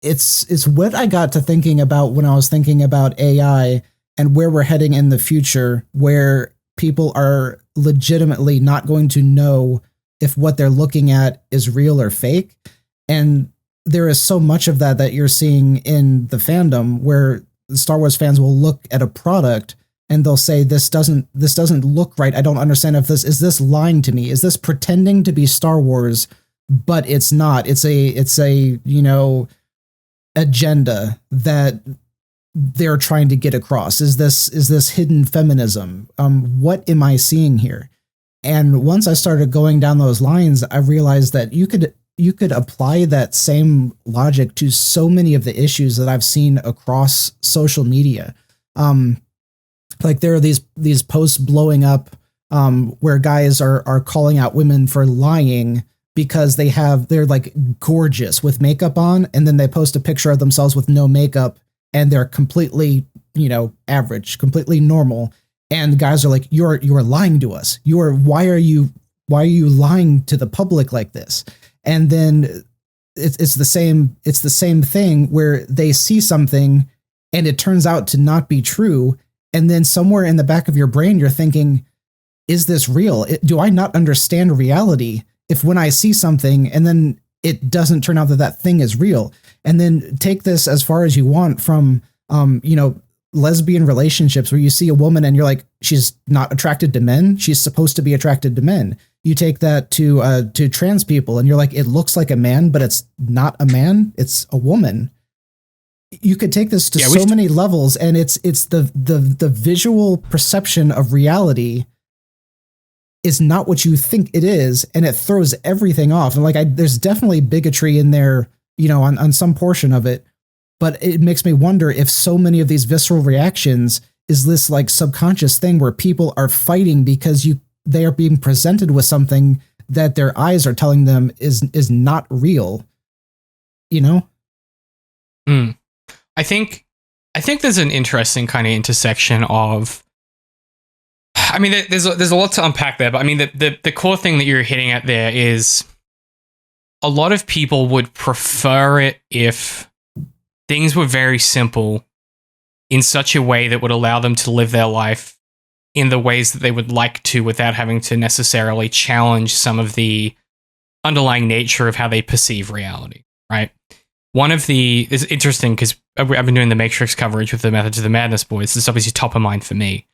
it's what I got to thinking about when I was thinking about AI and where we're heading in the future, where people are legitimately not going to know if what they're looking at is real or fake. And there is so much of that you're seeing in the fandom where the Star Wars fans will look at a product and they'll say, this doesn't look right. I don't understand if is this lying to me? Is this pretending to be Star Wars, but it's not? It's a, you know, agenda that they're trying to get across. Is this hidden feminism? What am I seeing here? And once I started going down those lines, I realized that you could apply that same logic to so many of the issues that I've seen across social media. Like there are these posts blowing up where guys are calling out women for lying because they're like gorgeous with makeup on, and then they post a picture of themselves with no makeup and they're completely, you know, average, completely normal. And guys are like, you're lying to us. Why are you lying to the public like this? And then it's the same thing where they see something and it turns out to not be true. And then somewhere in the back of your brain, you're thinking, is this real? Do I not understand reality if when I see something and then it doesn't turn out that thing is real? And then take this as far as you want from, you know, lesbian relationships where you see a woman and you're like, she's not attracted to men. She's supposed to be attracted to men. You take that to trans people and you're like, it looks like a man, but it's not a man. It's a woman. You could take this to so many levels, and it's the visual perception of reality is not what you think it is, and it throws everything off. And like, there's definitely bigotry in there, you know, on some portion of it. But it makes me wonder if so many of these visceral reactions is this like subconscious thing where people are fighting because they are being presented with something that their eyes are telling them is not real, you know? I think there's an interesting kind of intersection of, I mean, there's a lot to unpack there, but I mean, the core thing that you're hitting at there is a lot of people would prefer it if things were very simple in such a way that would allow them to live their life in the ways that they would like to without having to necessarily challenge some of the underlying nature of how they perceive reality, right? It's interesting because I've been doing the Matrix coverage with the Methods of the Madness boys. This is obviously top of mind for me.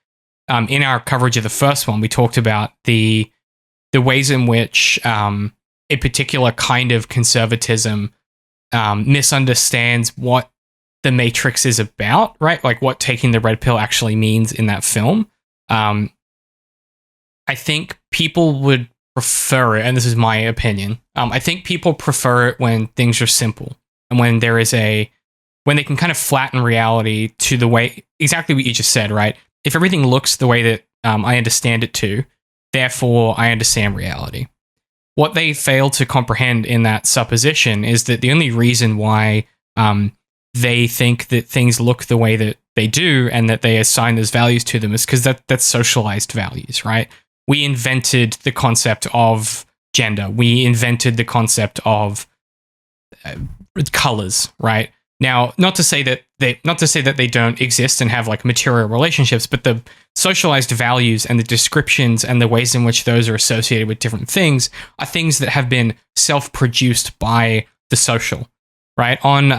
In our coverage of the first one, we talked about the ways in which a particular kind of conservatism misunderstands what the Matrix is about, right? Like what taking the red pill actually means in that film. I think people would prefer it, and this is my opinion. I think people prefer it when things are simple and when when they can kind of flatten reality to the way, exactly what you just said, right? If everything looks the way that I understand it to, therefore I understand reality. What they fail to comprehend in that supposition is that the only reason why they think that things look the way that they do and that they assign those values to them is because that's socialized values, right? We invented the concept of gender. We invented the concept of colors, right? Now, not to say that they don't exist and have like material relationships, but the socialized values and the descriptions and the ways in which those are associated with different things are things that have been self-produced by the social, right? On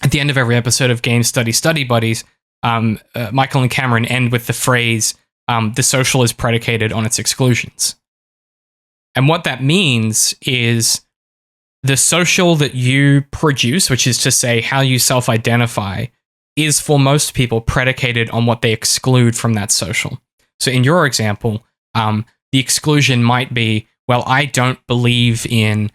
at the end of every episode of Game Study Buddies, Michael and Cameron end with the phrase, "The social is predicated on its exclusions," and what that means is the social that you produce, which is to say how you self-identify, is for most people predicated on what they exclude from that social. So in your example, the exclusion might be, well, I don't believe in,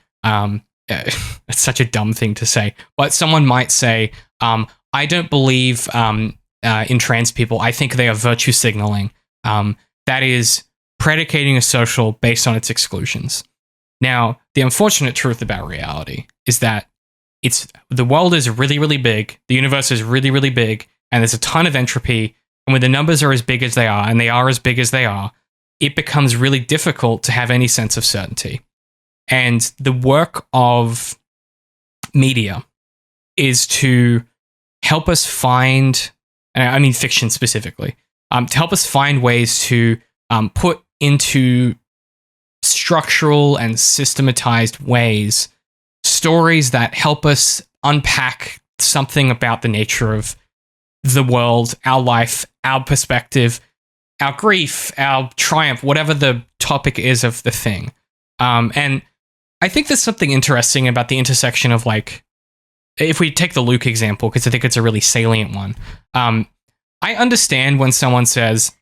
it's such a dumb thing to say, but someone might say, I don't believe in trans people. I think they are virtue signaling. That is predicating a social based on its exclusions. Now, the unfortunate truth about reality is that the world is really, really big, the universe is really, really big, and there's a ton of entropy, and when the numbers are as big as they are, and they are as big as they are, it becomes really difficult to have any sense of certainty. And the work of media is to help us find, and I mean fiction specifically, to help us find ways to put into structural and systematized ways stories that help us unpack something about the nature of the world, our life, our perspective, our grief, our triumph, whatever the topic is of the thing. And I think there's something interesting about the intersection of, like, if we take the Luke example, because I think it's a really salient one. I understand when someone says,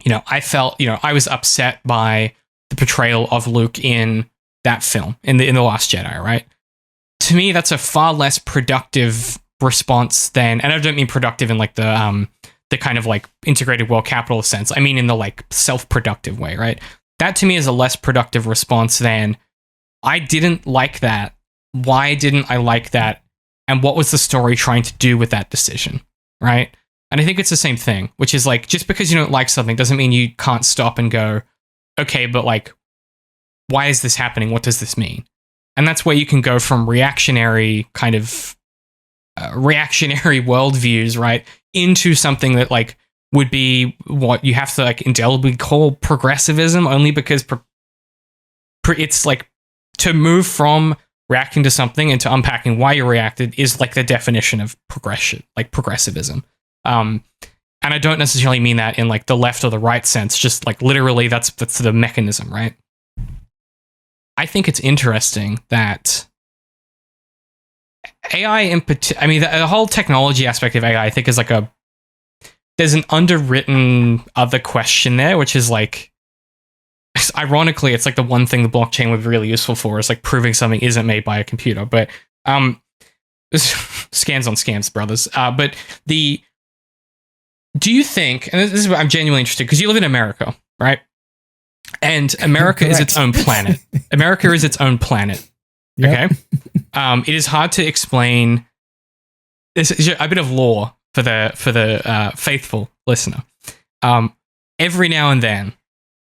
I was upset by the portrayal of Luke in that film, in the Last Jedi, right? To me, that's a far less productive response than, and I don't mean productive in like the kind of like integrated world capitalist sense. I mean in the like self-productive way, right? That to me is a less productive response than, I didn't like that. Why didn't I like that? And what was the story trying to do with that decision, right? And I think it's the same thing, which is like, just because you don't like something doesn't mean you can't stop and go, okay, but like, why is this happening? What does this mean? And that's where you can go from reactionary kind of reactionary worldviews, right, into something that like would be what you have to like indelibly call progressivism, only because it's like, to move from reacting to something into unpacking why you reacted is like the definition of progression, like progressivism. And I don't necessarily mean that in like the left or the right sense, just like literally that's the mechanism, right? I think it's interesting that AI in particular, I mean, the whole technology aspect of AI, I think is like there's an underwritten other question there, which is like, ironically, it's like the one thing the blockchain would be really useful for is like proving something isn't made by a computer. But scams on scams, brothers. But do you think, and this is what I'm genuinely interested, because you live in America, right? And America is its own planet. America is its own planet. Yep. Okay. It is hard to explain. This is a bit of lore for the faithful listener. Every now and then,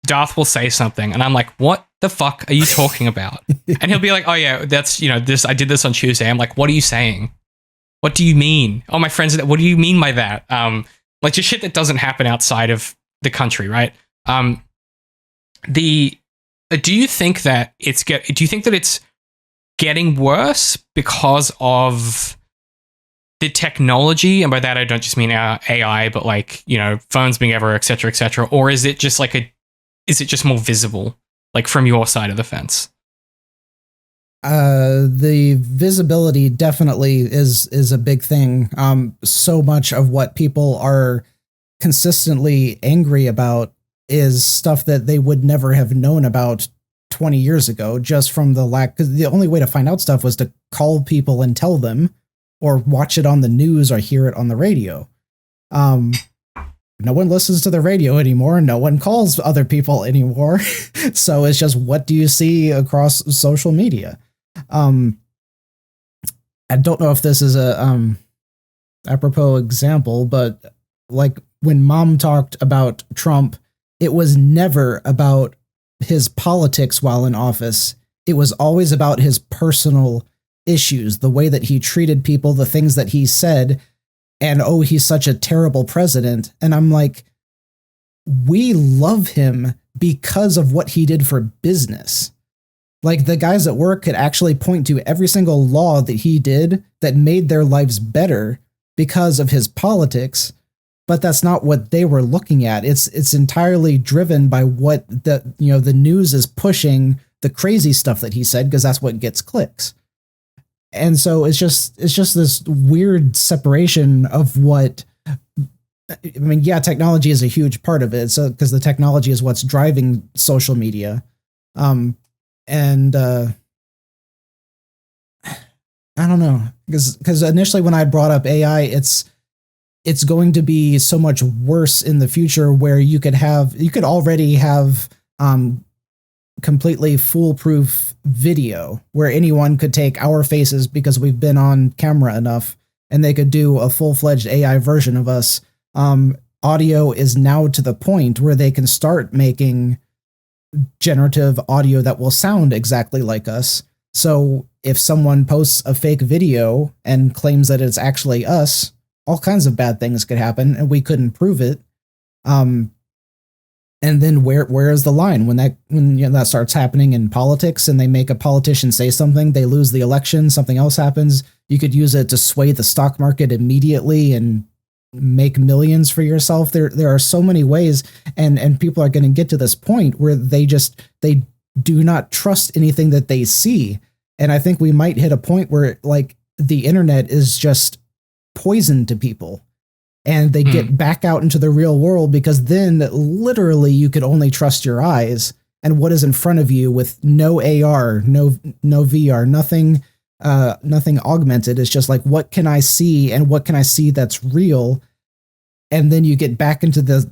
Darth will say something, and I'm like, "What the fuck are you talking about?" And he'll be like, "Oh yeah, that's this. I did this on Tuesday." I'm like, "What are you saying? What do you mean?" Oh, my friends, what do you mean by that? Like just shit that doesn't happen outside of the country, right? Do you think that it's getting worse because of the technology? And by that I don't just mean AI, but like, phones being everywhere, et cetera, or is it just like is it just more visible, like from your side of the fence? The visibility definitely is a big thing. So much of what people are consistently angry about is stuff that they would never have known about 20 years ago, just from the lack, because the only way to find out stuff was to call people and tell them, or watch it on the news or hear it on the radio. No one listens to the radio anymore. No one calls other people anymore. So it's just, what do you see across social media? I don't know if this is a apropos example, but like when Mom talked about Trump, it was never about his politics while in office. It was always about his personal issues, the way that he treated people, the things that he said, and oh, he's such a terrible president. And I'm like, we love him because of what he did for business. Like, the guys at work could actually point to every single law that he did that made their lives better because of his politics, but that's not what they were looking at. It's entirely driven by what the news is pushing, the crazy stuff that he said, because that's what gets clicks. And so it's just this weird separation of what, I mean, yeah, technology is a huge part of it. So, because the technology is what's driving social media. I don't know, because initially when I brought up AI, it's going to be so much worse in the future, where you could already have completely foolproof video where anyone could take our faces because we've been on camera enough, and they could do a full-fledged AI version of us. Audio is now to the point where they can start making generative audio that will sound exactly like us. So if someone posts a fake video and claims that it's actually us, all kinds of bad things could happen, and we couldn't prove it. And then where is the line when that starts happening in politics, and they make a politician say something, they lose the election, something else happens. You could use it to sway the stock market immediately and make millions for yourself. There are so many ways, and people are going to get to this point where they do not trust anything that they see. And I think we might hit a point where, like, the internet is just poison to people, and they get back out into the real world, because then literally you could only trust your eyes and what is in front of you, with no AR, no VR, nothing augmented. It's just like, what can I see, and what can I see that's real? And then you get back into the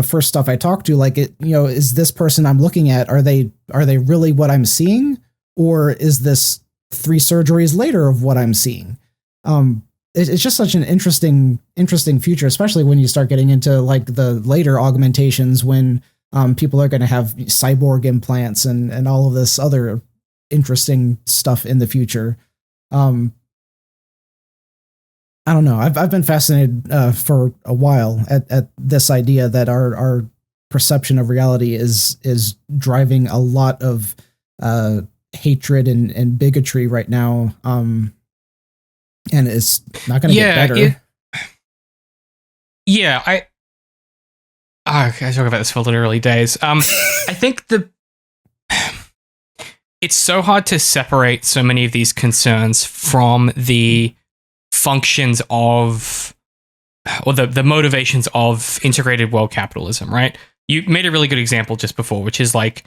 first stuff I talked to, like, is this person I'm looking at, are they really what I'm seeing, or is this 3 surgeries later of what I'm seeing? It's just such an interesting future, especially when you start getting into like the later augmentations, when people are going to have cyborg implants and all of this other interesting stuff in the future. I don't know. I've been fascinated for a while at this idea that our perception of reality is driving a lot of hatred and bigotry right now. And it's not going to get better. I talk about this for literally days. I think it's so hard to separate so many of these concerns from the functions of, or the motivations of, integrated world capitalism, right? You made a really good example just before, which is like,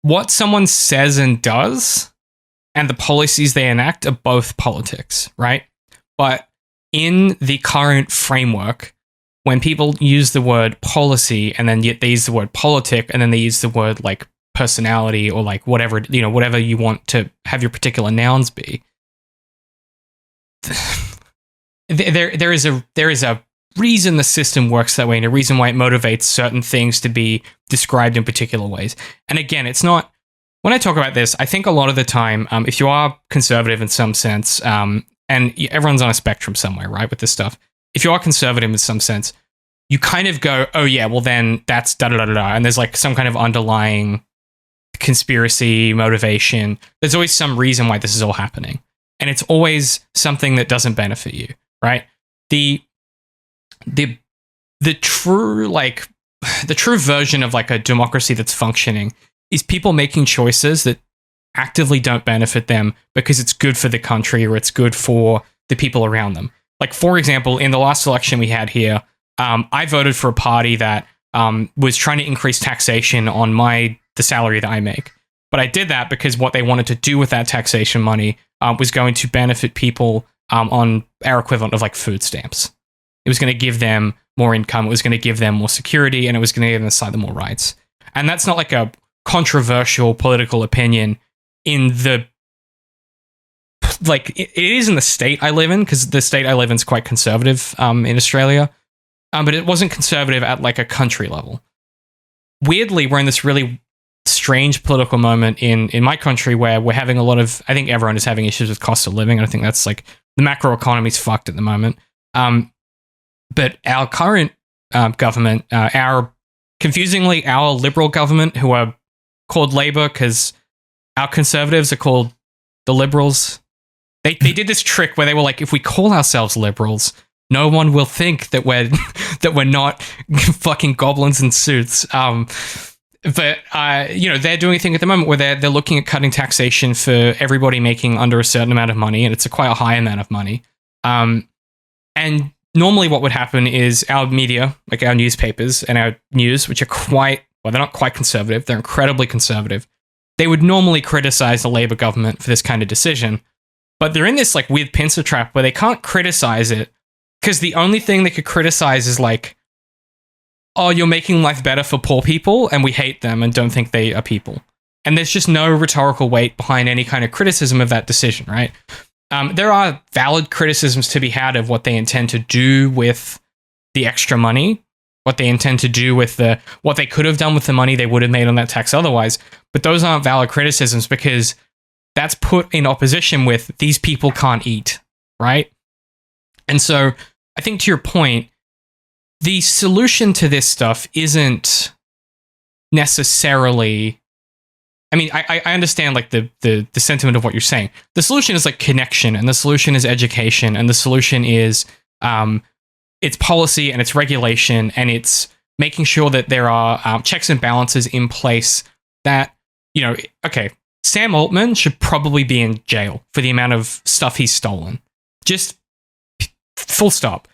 what someone says and does and the policies they enact are both politics, right? But in the current framework, when people use the word policy and then yet they use the word politic, and then they use the word like personality, or like whatever you want to have your particular nouns be, there is a reason the system works that way, and a reason why it motivates certain things to be described in particular ways. And again, it's not, when I talk about this, I think a lot of the time, if you are conservative in some sense, and everyone's on a spectrum somewhere, right, with this stuff, if you are conservative in some sense, you kind of go, oh yeah, well then that's da-da-da-da-da, and there's like some kind of underlying conspiracy motivation. There's always some reason why this is all happening, and it's always something that doesn't benefit you, right? The true, like, the true version of like a democracy that's functioning is people making choices that actively don't benefit them because it's good for the country or it's good for the people around them. Like, for example, in the last election we had here, I voted for a party that was trying to increase taxation on the salary that I make. But I did that because what they wanted to do with that taxation money was going to benefit people on our equivalent of like food stamps. It was going to give them more income. It was going to give them more security, and it was going to give them slightly more rights. And that's not like a controversial political opinion in the, like, it is in the state I live in, because the state I live in is quite conservative in Australia. But it wasn't conservative at like a country level. Weirdly, we're in this really strange political moment in my country where we're having a lot of, I think everyone is having issues with cost of living. And I think that's like the macro economy's fucked at the moment. But our current government, confusingly, our liberal government, who are called Labour because our conservatives are called the Liberals. They did this trick where they were like, if we call ourselves liberals, no one will think that we're that we're not fucking goblins in suits. But they're doing a thing at the moment where they're looking at cutting taxation for everybody making under a certain amount of money, and it's quite a high amount of money. And normally what would happen is our media, like our newspapers and our news, which are they're not quite conservative, they're incredibly conservative. They would normally criticize the Labour government for this kind of decision. But they're in this like weird pincer trap where they can't criticize it because the only thing they could criticize is like, oh, you're making life better for poor people and we hate them and don't think they are people. And there's just no rhetorical weight behind any kind of criticism of that decision, right? There are valid criticisms to be had of what they intend to do with the extra money, what they intend to do with what they could have done with the money they would have made on that tax otherwise. But those aren't valid criticisms because that's put in opposition with these people can't eat, right? And so I think to your point, the solution to this stuff isn't necessarily, I mean, I understand like the sentiment of what you're saying. The solution is like connection, and the solution is education, and the solution is it's policy and it's regulation, and it's making sure that there are checks and balances in place that, okay, Sam Altman should probably be in jail for the amount of stuff he's stolen. Just full stop.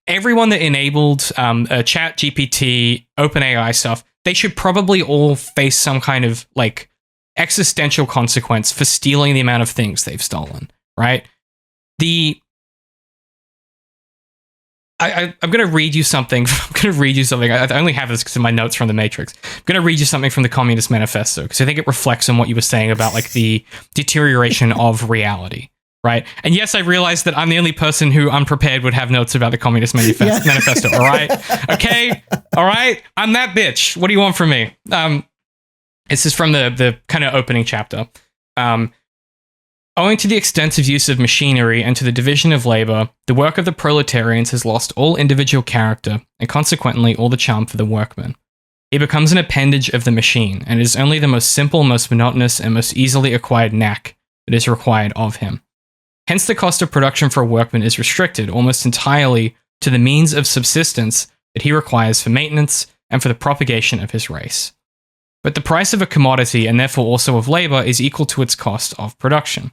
Everyone that enabled Chat GPT, OpenAI stuff, they should probably all face some kind of like existential consequence for stealing the amount of things they've stolen, right? I'm going to read you something. I only have this because of my notes from the Matrix. I'm going to read you something from the Communist Manifesto because I think it reflects on what you were saying about like the deterioration of reality, right? And yes, I realize that I'm the only person who unprepared would have notes about the Communist Manifesto. All right, okay, all right. I'm that bitch. What do you want from me? This is from the kind of opening chapter. Owing to the extensive use of machinery and to the division of labor, the work of the proletarians has lost all individual character and consequently all the charm for the workman. He becomes an appendage of the machine, and it is only the most simple, most monotonous, and most easily acquired knack that is required of him. Hence the cost of production for a workman is restricted almost entirely to the means of subsistence that he requires for maintenance and for the propagation of his race. But the price of a commodity, and therefore also of labor, is equal to its cost of production.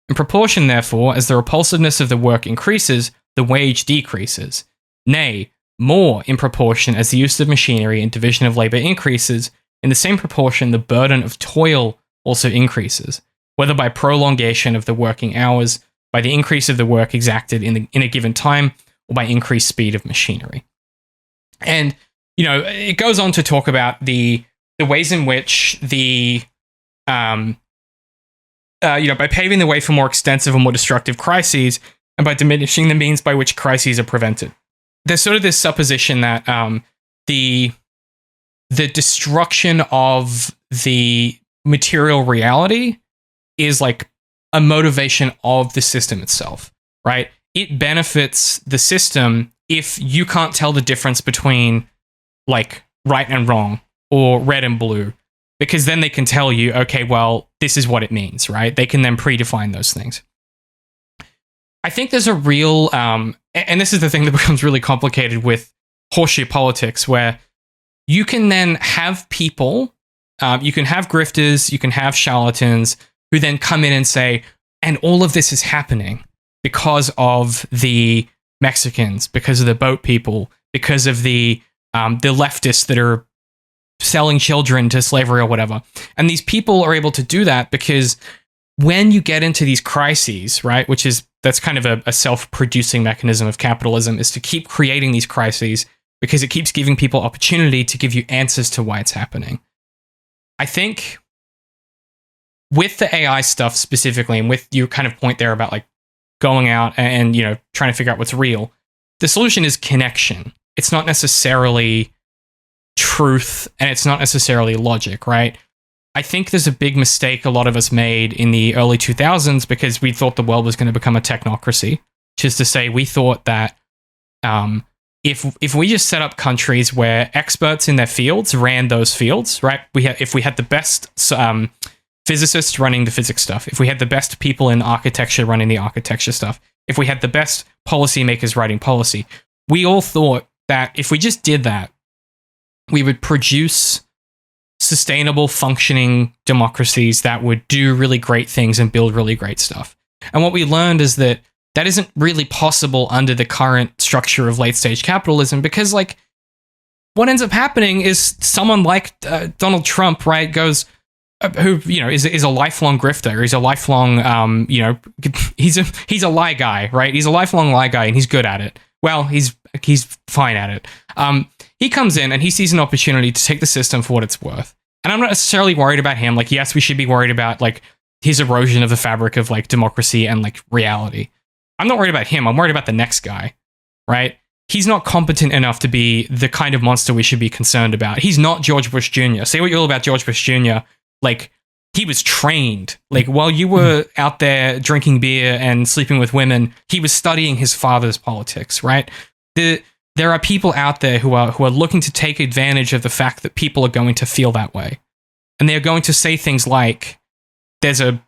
In proportion, therefore, as the repulsiveness of the work increases, the wage decreases. Nay, more in proportion as the use of machinery and division of labor increases, in the same proportion the burden of toil also increases, whether by prolongation of the working hours, by the increase of the work exacted in a given time, or by increased speed of machinery. And, it goes on to talk about the ways in which by paving the way for more extensive and more destructive crises, and by diminishing the means by which crises are prevented. There's sort of this supposition that the destruction of the material reality is like a motivation of the system itself, right? It benefits the system if you can't tell the difference between like right and wrong or red and blue, because then they can tell you, okay, well, this is what it means, right? They can then predefine those things. I think there's a real, and this is the thing that becomes really complicated with horseshit politics, where you can then have people, you can have grifters, you can have charlatans who then come in and say, and all of this is happening because of the Mexicans, because of the boat people, because of the leftists that are selling children to slavery or whatever. And these people are able to do that because when you get into these crises, right, that's kind of a self-producing mechanism of capitalism, is to keep creating these crises because it keeps giving people opportunity to give you answers to why it's happening. I think with the AI stuff specifically, and with your kind of point there about like going out and, you know, trying to figure out what's real, the solution is connection. It's not necessarily truth, and it's not necessarily logic, right? I think there's a big mistake a lot of us made in the early 2000s because we thought the world was going to become a technocracy, which is to say we thought that if we just set up countries where experts in their fields ran those fields, right? If we had the best physicists running the physics stuff, if we had the best people in architecture running the architecture stuff, if we had the best policymakers writing policy, we all thought that if we just did that, we would produce sustainable, functioning democracies that would do really great things and build really great stuff. And what we learned is that that isn't really possible under the current structure of late-stage capitalism, because, like, what ends up happening is someone like Donald Trump, right, goes, who, you know, is a lifelong grifter. He's a lifelong, you know, he's a lie guy, right? He's a lifelong lie guy, and he's good at it. Well, he's fine at it. He comes in and he sees an opportunity to take the system for what it's worth. And I'm not necessarily worried about him. Like, yes, we should be worried about, like, his erosion of the fabric of, like, democracy and, like, reality. I'm not worried about him. I'm worried about the next guy, right? He's not competent enough to be the kind of monster we should be concerned about. He's not George Bush Jr. Say what you will about George Bush Jr., like, he was trained. Like, while you were out there drinking beer and sleeping with women, he was studying his father's politics, right? There are people out there who are looking to take advantage of the fact that people are going to feel that way. And they're going to say things like, there's a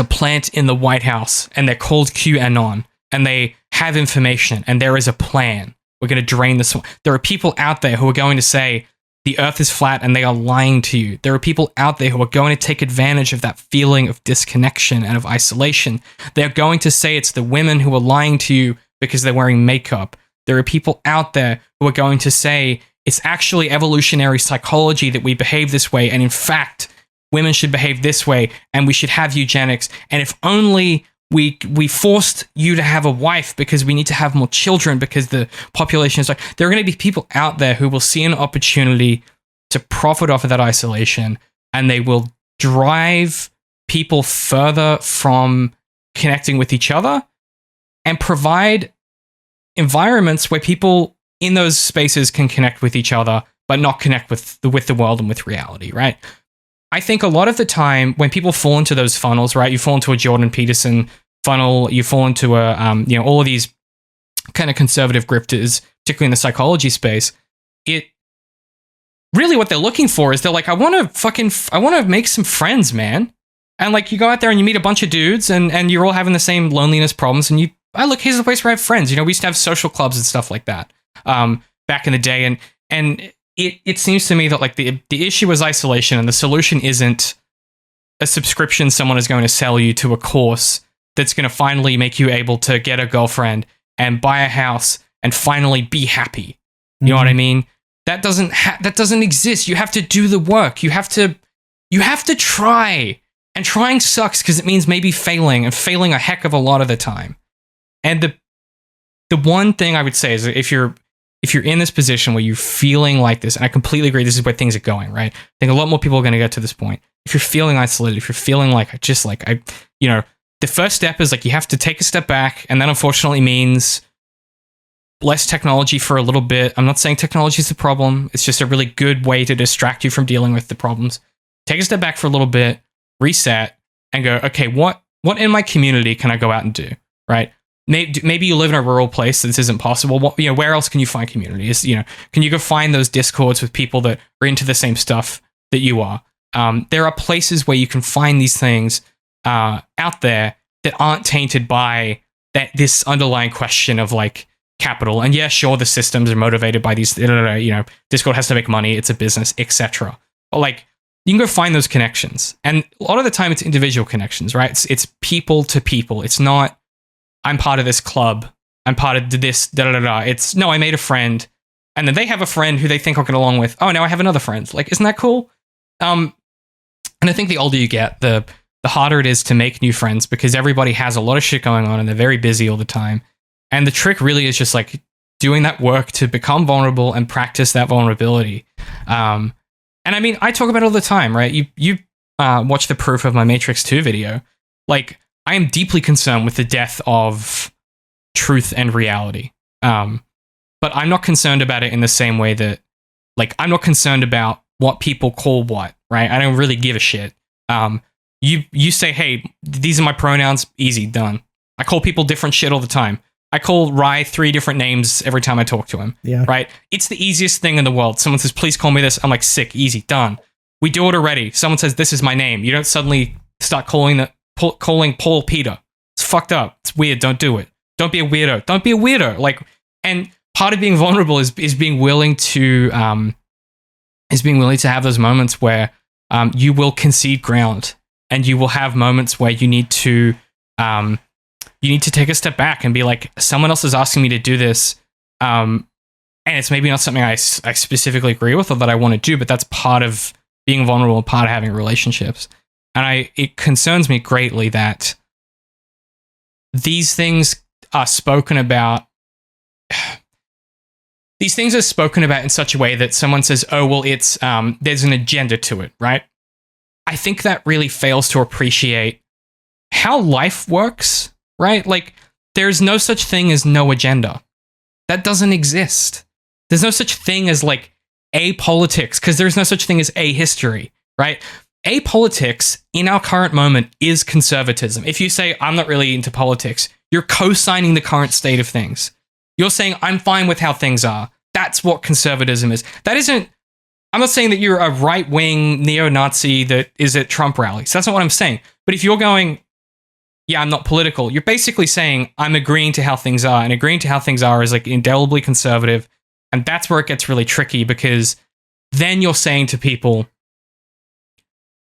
plant in the White House and they're called QAnon and they have information and there is a plan. We're going to drain this. There are people out there who are going to say the earth is flat and they are lying to you. There are people out there who are going to take advantage of that feeling of disconnection and of isolation. They're going to say it's the women who are lying to you because they're wearing makeup. There are people out there who are going to say it's actually evolutionary psychology that we behave this way, and in fact, women should behave this way, and we should have eugenics, and if only we forced you to have a wife because we need to have more children because the population is like... There are going to be people out there who will see an opportunity to profit off of that isolation, and they will drive people further from connecting with each other and provide environments where people in those spaces can connect with each other, but not connect with the world and with reality, right? I think a lot of the time when people fall into those funnels, right, you fall into a Jordan Peterson funnel, you fall into a, you know, all of these kind of conservative grifters, particularly in the psychology space, it really what they're looking for is they're like, I want to make some friends, man. And like, you go out there and you meet a bunch of dudes and you're all having the same loneliness problems, and look, here's the place where I have friends. You know, we used to have social clubs and stuff like that back in the day. And it seems to me that like the issue is isolation, and the solution isn't a subscription someone is going to sell you to a course that's going to finally make you able to get a girlfriend and buy a house and finally be happy. You know what I mean? That doesn't exist. You have to do the work. You have to try. And trying sucks because it means maybe failing, and failing a heck of a lot of the time. And the one thing I would say is that if you're in this position where you're feeling like this, and I completely agree, this is where things are going, right? I think a lot more people are going to get to this point. If you're feeling isolated, if you're feeling like you know, the first step is like you have to take a step back, and that unfortunately means less technology for a little bit. I'm not saying technology is the problem. It's just a really good way to distract you from dealing with the problems. Take a step back for a little bit, reset, and go, okay, what in my community can I go out and do, right? Maybe you live in a rural place, so this isn't possible. Where else can you find communities? Can you go find those discords with people that are into the same stuff that you are? There are places where you can find these things out there that aren't tainted by this underlying question of like, capital. And yeah, sure, the systems are motivated by these, Discord has to make money, it's a business, etc. But like, you can go find those connections. And a lot of the time it's individual connections, right? It's people to people. It's not, I'm part of this club, I'm part of this, It's, no, I made a friend, and then they have a friend who they think I'll get along with. Oh, now I have another friend. Like, isn't that cool? And I think the older you get, the harder it is to make new friends, because everybody has a lot of shit going on and they're very busy all the time. And the trick really is just like doing that work to become vulnerable and practice that vulnerability. And I mean, I talk about it all the time, right? You watch the Proof of My Matrix 2 video. Like, I am deeply concerned with the death of truth and reality. But I'm not concerned about it in the same way that, like, I'm not concerned about what people call what, right? I don't really give a shit. You say, hey, these are my pronouns, easy, done. I call people different shit all the time. I call Rye 3 different names every time I talk to him, right? It's the easiest thing in the world. Someone says, please call me this. I'm like, sick, easy, done. We do it already. Someone says, this is my name. You don't suddenly start calling Paul Peter. It's fucked up. It's weird. Don't do it. Don't be a weirdo. Don't be a weirdo. Like, and part of being vulnerable is being willing to have those moments where you will concede ground, and you will have moments where you need to take a step back and be like, someone else is asking me to do this, and it's maybe not something I specifically agree with or that I want to do, but that's part of being vulnerable, part of having relationships. And it concerns me greatly that these things are spoken about. These things are spoken about in such a way that someone says, oh, well, it's there's an agenda to it, right? I think that really fails to appreciate how life works, right? Like, there's no such thing as no agenda. That doesn't exist. There's no such thing as, like, apolitics, because there's no such thing as ahistory, right? Apolitics in our current moment is conservatism. If you say, I'm not really into politics, you're co-signing the current state of things. You're saying, I'm fine with how things are. That's what conservatism is. That isn't, I'm not saying that you're a right-wing neo-Nazi that is at Trump rallies. That's not what I'm saying. But if you're going, yeah, I'm not political, you're basically saying, I'm agreeing to how things are. And agreeing to how things are is like indelibly conservative. And that's where it gets really tricky, because then you're saying to people,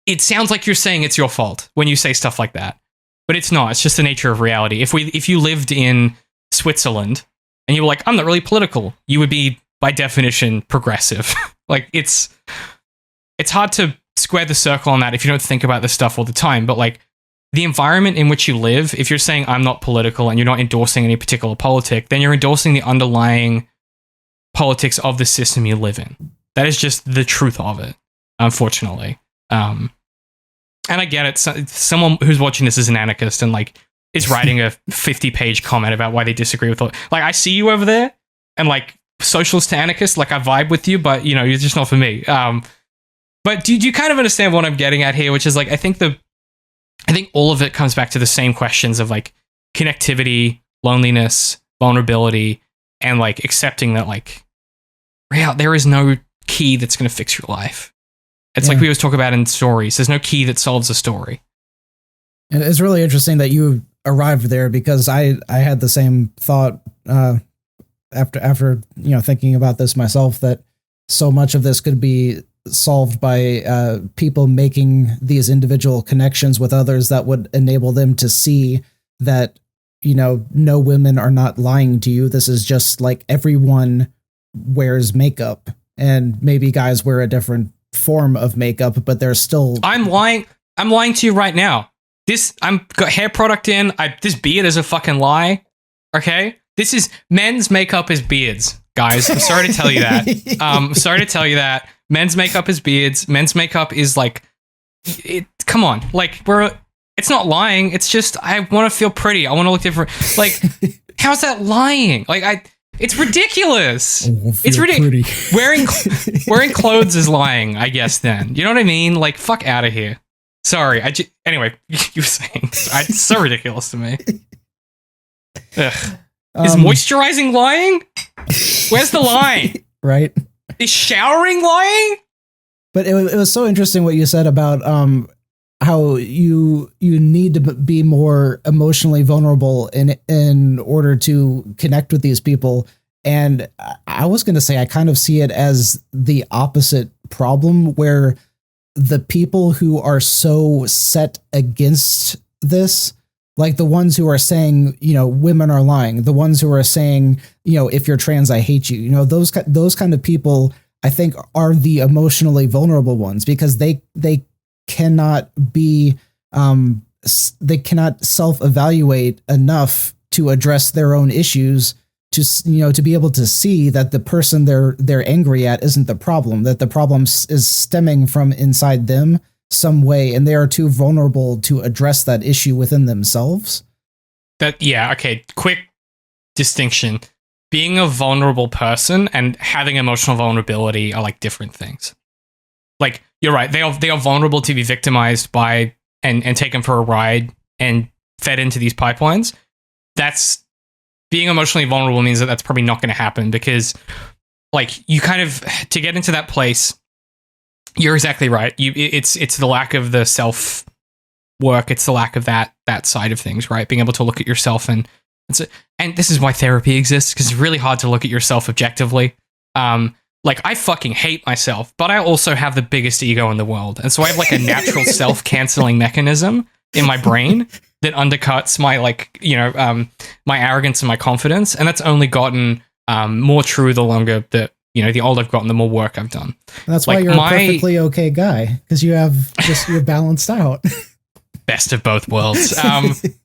it sounds like you're saying it's your fault when you say stuff like that. But it's not. It's just the nature of reality. If you lived in Switzerland and you were like, I'm not really political, you would be, by definition, progressive. Like, it's hard to square the circle on that if you don't think about this stuff all the time. But like, the environment in which you live, if you're saying I'm not political and you're not endorsing any particular politic, then you're endorsing the underlying politics of the system you live in. That is just the truth of it, unfortunately. And I get it. Someone who's watching this is an anarchist and like is writing a 50-page comment about why they disagree with all. Like, I see you over there, and like, socialist to anarchist, like, I vibe with you, but you're just not for me. But do you kind of understand what I'm getting at here? Which is like, I think all of it comes back to the same questions of like connectivity, loneliness, vulnerability, and like accepting that like, there is no key that's going to fix your life. It's like we always talk about in stories. There's no key that solves a story. And it's really interesting that you arrived there, because I had the same thought after thinking about this myself, that so much of this could be solved by people making these individual connections with others that would enable them to see that, no, women are not lying to you. This is just like everyone wears makeup, and maybe guys wear a different form of makeup, but they're still. I'm lying to you right now. I'm got hair product in. This beard is a fucking lie. Okay, this is men's makeup is beards, guys. I'm sorry to tell you that. Men's makeup is beards. Men's makeup is like, come on, like it's not lying. It's just I want to feel pretty. I want to look different. Like, how's that lying? Like it's ridiculous. It's ridiculous. Wearing clothes is lying, I guess. Then you know what I mean? Like, fuck out of here. Sorry. Anyway, you were saying it's so ridiculous to me. Ugh. Is moisturizing lying? Where's the line? Right. Is showering lying? But it was so interesting what you said about how you need to be more emotionally vulnerable in order to connect with these people. And I was going to say, I kind of see it as the opposite problem, where the people who are so set against this, like the ones who are saying, women are lying, the ones who are saying, if you're trans, I hate you, those kind of people, I think, are the emotionally vulnerable ones, because they cannot be, they cannot self-evaluate enough to address their own issues, to be able to see that the person they're angry at isn't the problem, that the problem is stemming from inside them some way, and they are too vulnerable to address that issue within themselves. Okay, quick distinction. Being a vulnerable person and having emotional vulnerability are like different things. Like, you're right, they are vulnerable to be victimized by and taken for a ride and fed into these pipelines. That's being emotionally vulnerable means that that's probably not going to happen, because like you kind of, to get into that place, you're exactly right. It's the lack of the self work. It's the lack of that side of things, right? Being able to look at yourself and this is why therapy exists, because it's really hard to look at yourself objectively. Like, I fucking hate myself, but I also have the biggest ego in the world. And so I have like a natural self-canceling mechanism in my brain that undercuts my my arrogance and my confidence. And that's only gotten more true the longer that, the older I've gotten, the more work I've done. And that's why you're a perfectly okay guy, because you're balanced out. Best of both worlds.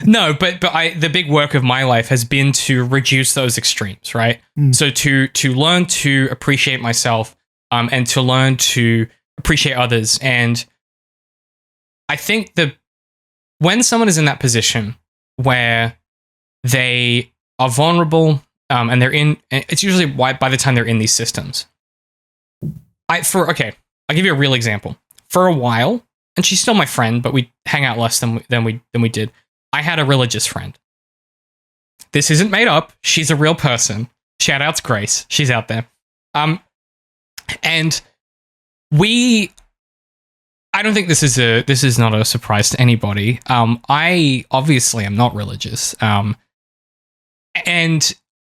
No, but the big work of my life has been to reduce those extremes, right? So to learn to appreciate myself, and to learn to appreciate others. And I think that when someone is in that position where they are vulnerable, and it's usually by the time they're in these systems. I'll give you a real example. For a while, and she's still my friend, but we hang out less than we did. I had a religious friend. This isn't made up. She's a real person. Shout outs Grace. She's out there. And I don't think this is not a surprise to anybody. I obviously am not religious. And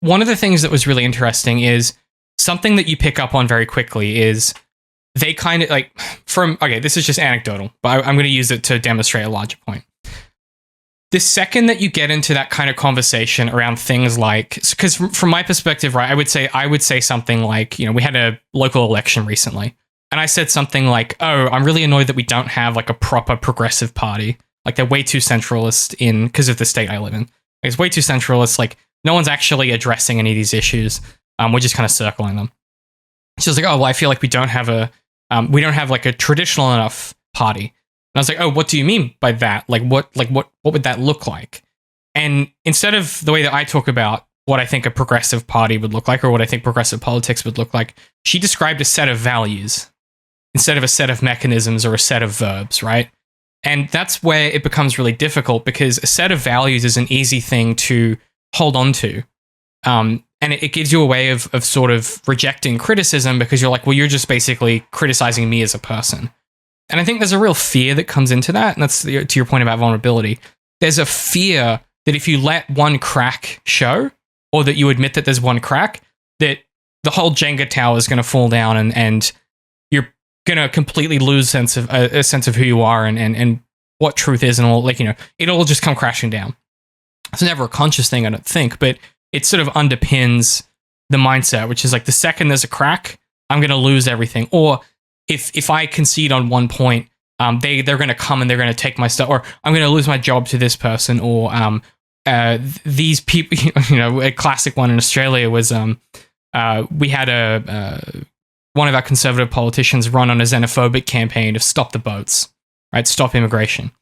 one of the things that was really interesting is something that you pick up on very quickly is they kind of like this is just anecdotal, but I'm going to use it to demonstrate a larger point. The second that you get into that kind of conversation around things like, because from my perspective, right, I would say something like, we had a local election recently, and I said something like, oh, I'm really annoyed that we don't have like a proper progressive party. Like, they're way too centralist because of the state I live in. It's way too centralist. Like, no one's actually addressing any of these issues. We're just kind of circling them. She was like, oh, well, I feel like we don't have like a traditional enough party. And I was like, oh, what do you mean by that? What would that look like? And instead of the way that I talk about what I think a progressive party would look like, or what I think progressive politics would look like, she described a set of values instead of a set of mechanisms or a set of verbs, right? And that's where it becomes really difficult, because a set of values is an easy thing to hold on to. And it gives you a way of sort of rejecting criticism, because you're like, well, you're just basically criticizing me as a person. And I think there's a real fear that comes into that. And that's to your point about vulnerability. There's a fear that if you let one crack show, or that you admit that there's one crack, that the whole Jenga tower is going to fall down, and you're going to completely lose a sense of who you are and what truth is, and all, it'll all just come crashing down. It's never a conscious thing, I don't think, but it sort of underpins the mindset, which is like, the second there's a crack, I'm going to lose everything. Or if I concede on one point, they're going to come and they're going to take my stuff, or I'm going to lose my job to this person, or these people. A classic one in Australia was we had one of our conservative politicians run on a xenophobic campaign to stop the boats, right? Stop immigration,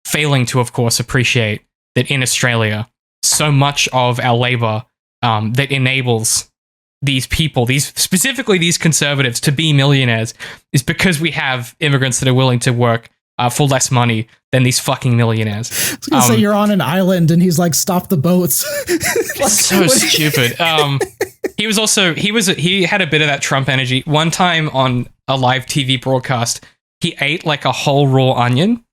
failing to, of course, appreciate that in Australia, so much of our labor that enables these people, specifically these conservatives, to be millionaires is because we have immigrants that are willing to work for less money than these fucking millionaires. I was gonna say, you're on an island and he's like, stop the boats. Like, so stupid. He had a bit of that Trump energy. One time on a live TV broadcast, he ate like a whole raw onion.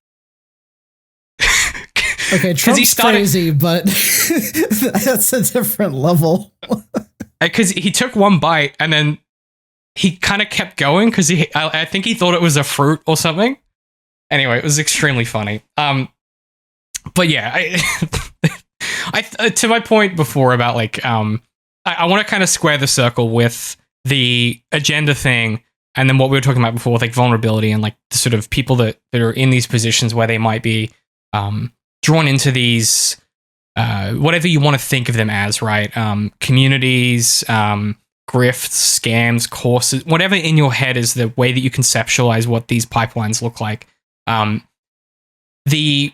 Okay, Trump's crazy, but that's a different level. Because he took one bite and then he kind of kept going because I think he thought it was a fruit or something. Anyway, it was extremely funny. But yeah, I to my point before about like I want to kind of square the circle with the agenda thing, and then what we were talking about before with like vulnerability and like the sort of people that are in these positions where they might be drawn into these whatever you want to think of them as, right? Communities, grifts, scams, courses, whatever in your head is the way that you conceptualize what these pipelines look like. The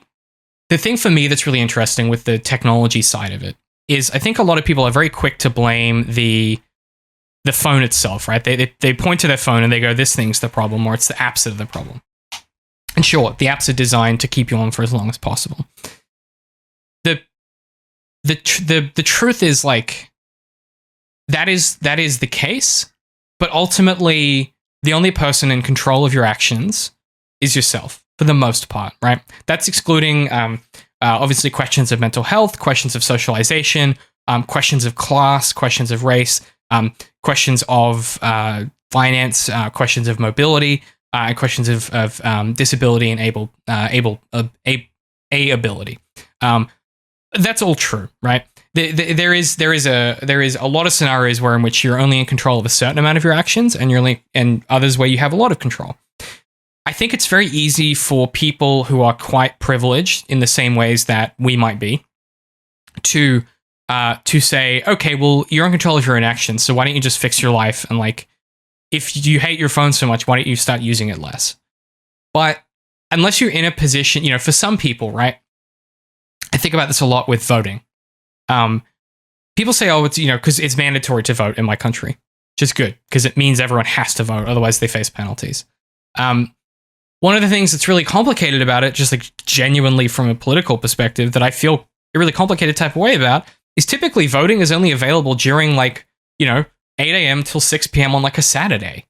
thing for me that's really interesting with the technology side of it is I think a lot of people are very quick to blame the phone itself, right? They point to their phone and they go, this thing's the problem, or it's the apps that are the problem. And sure, the apps are designed to keep you on for as long as possible. The truth is like that is the case, but ultimately the only person in control of your actions is yourself for the most part, right? That's excluding obviously questions of mental health, questions of socialization, questions of class, questions of race, questions of finance, questions of mobility, questions of disability and ability. That's all true, right? There is a lot of scenarios where in which you're only in control of a certain amount of your actions, and others where you have a lot of control. I think it's very easy for people who are quite privileged in the same ways that we might be to say, okay, well, you're in control of your own actions, so why don't you just fix your life? And like, if you hate your phone so much, why don't you start using it less? But unless you're in a position, for some people, right? I think about this a lot with voting. People say, oh, it's, because it's mandatory to vote in my country, which is good because it means everyone has to vote. Otherwise they face penalties. One of the things that's really complicated about it, just like genuinely from a political perspective, that I feel a really complicated type of way about is typically voting is only available during 8 a.m. till 6 p.m. on like a Saturday.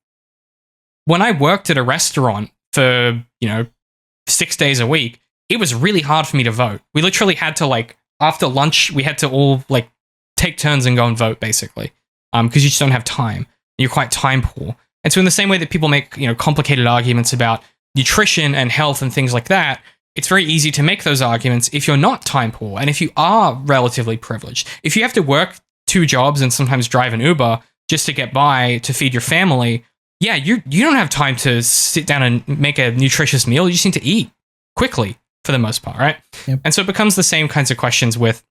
When I worked at a restaurant for, 6 days a week, it was really hard for me to vote. We literally had to after lunch, we had to all take turns and go and vote basically. Because you just don't have time. You're quite time poor. And so in the same way that people make, complicated arguments about nutrition and health and things like that, it's very easy to make those arguments if you're not time poor and if you are relatively privileged. If you have to work 2 jobs and sometimes drive an Uber just to get by to feed your family, yeah, you don't have time to sit down and make a nutritious meal. You just need to eat quickly for the most part, right? Yep. And so it becomes the same kinds of questions with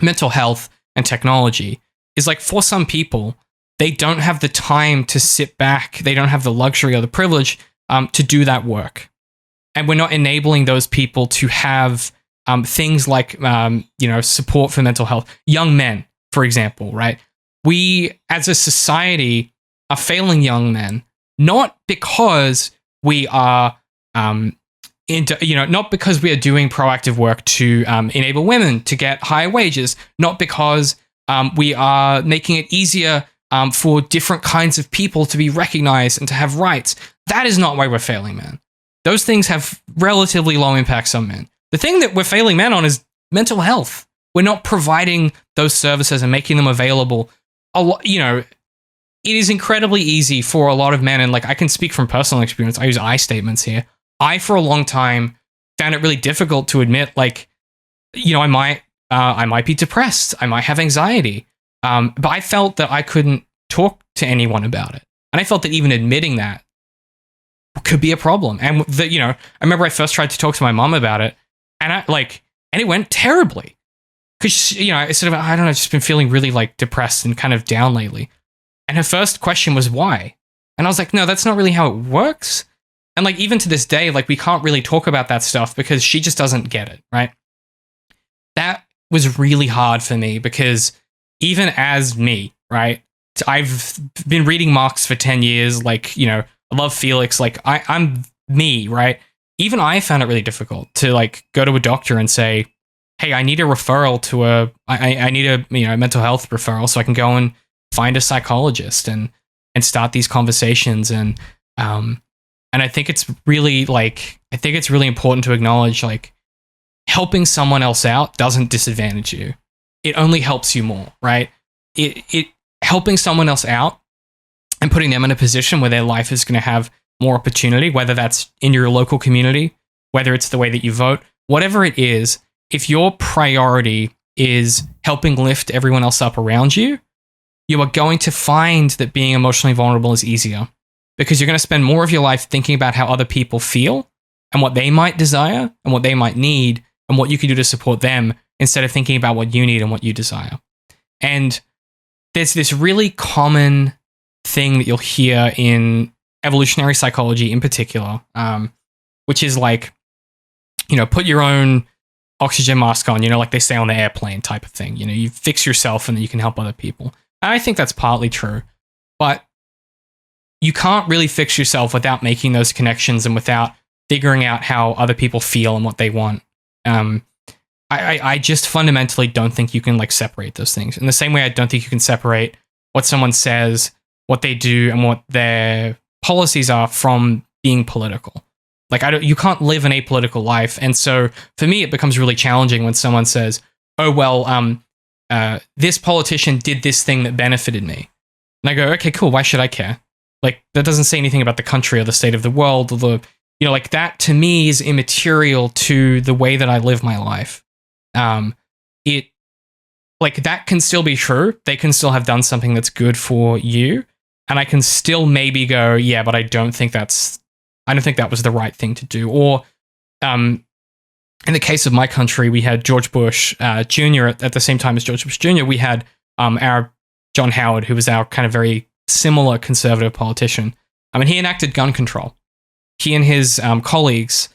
mental health and technology. Is like for some people, they don't have the time to sit back. They don't have the luxury or the privilege to do that work. And we're not enabling those people to have things like, support for mental health. Young men, for example, right? We, as a society, are failing young men, not because we are, not because we are doing proactive work to enable women to get higher wages, not because we are making it easier for different kinds of people to be recognized and to have rights. That is not why we're failing men. Those things have relatively low impacts on men. The thing that we're failing men on is mental health. We're not providing those services and making them available. It is incredibly easy for a lot of men, and I can speak from personal experience. I use I statements here. I, for a long time, found it really difficult to admit, I might be depressed. I might have anxiety. But I felt that I couldn't talk to anyone about it. And I felt that even admitting that could be a problem. And I remember I first tried to talk to my mom about it, and and it went terribly. Because, I sort of, I don't know, I've just been feeling really depressed and kind of down lately. And her first question was why? And I was like, no, that's not really how it works. And even to this day, we can't really talk about that stuff because she just doesn't get it, right? That was really hard for me because even as me, right? I've been reading Marx for 10 years. I love Felix. I'm me, right? Even I found it really difficult to go to a doctor and say, hey, I need a referral to I need a mental health referral so I can go and find a psychologist and start these conversations. And And I think it's really important to acknowledge, like, helping someone else out doesn't disadvantage you. It only helps you more, right? It helping someone else out and putting them in a position where their life is going to have more opportunity, whether that's in your local community, whether it's the way that you vote, whatever it is, if your priority is helping lift everyone else up around you, you are going to find that being emotionally vulnerable is easier, because you're going to spend more of your life thinking about how other people feel and what they might desire and what they might need and what you can do to support them, instead of thinking about what you need and what you desire. And there's this really common thing that you'll hear in evolutionary psychology in particular, which is like, put your own oxygen mask on, like they say on the airplane type of thing. You fix yourself and then you can help other people. And I think that's partly true, but you can't really fix yourself without making those connections and without figuring out how other people feel and what they want. I just fundamentally don't think you can separate those things. In the same way, I don't think you can separate what someone says, what they do, and what their policies are from being political. You can't live an apolitical life. And so for me, it becomes really challenging when someone says, oh, well, this politician did this thing that benefited me. And I go, okay, cool. Why should I care? That doesn't say anything about the country or the state of the world, or that to me is immaterial to the way that I live my life. That can still be true. They can still have done something that's good for you. And I can still maybe go, yeah, but I don't think that was the right thing to do. Or, in the case of my country, we had George Bush Jr. At the same time as George Bush Jr., we had our John Howard, who was our kind of very similar conservative politician. He enacted gun control. He and his colleagues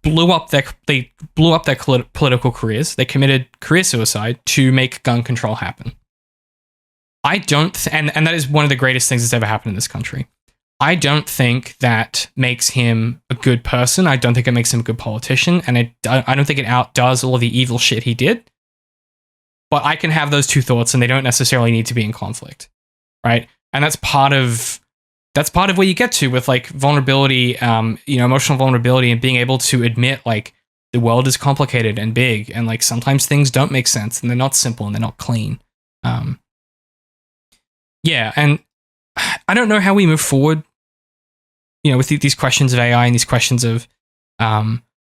blew up their political careers. They committed career suicide to make gun control happen. I don't, and that is one of the greatest things that's ever happened in this country. I don't think that makes him a good person. I don't think it makes him a good politician, and I don't think it outdoes all of the evil shit he did. But I can have those two thoughts, and they don't necessarily need to be in conflict, right? And that's part of where you get to with vulnerability, emotional vulnerability, and being able to admit the world is complicated and big, and sometimes things don't make sense, and they're not simple, and they're not clean. Yeah, and I don't know how we move forward, with these questions of AI and these questions of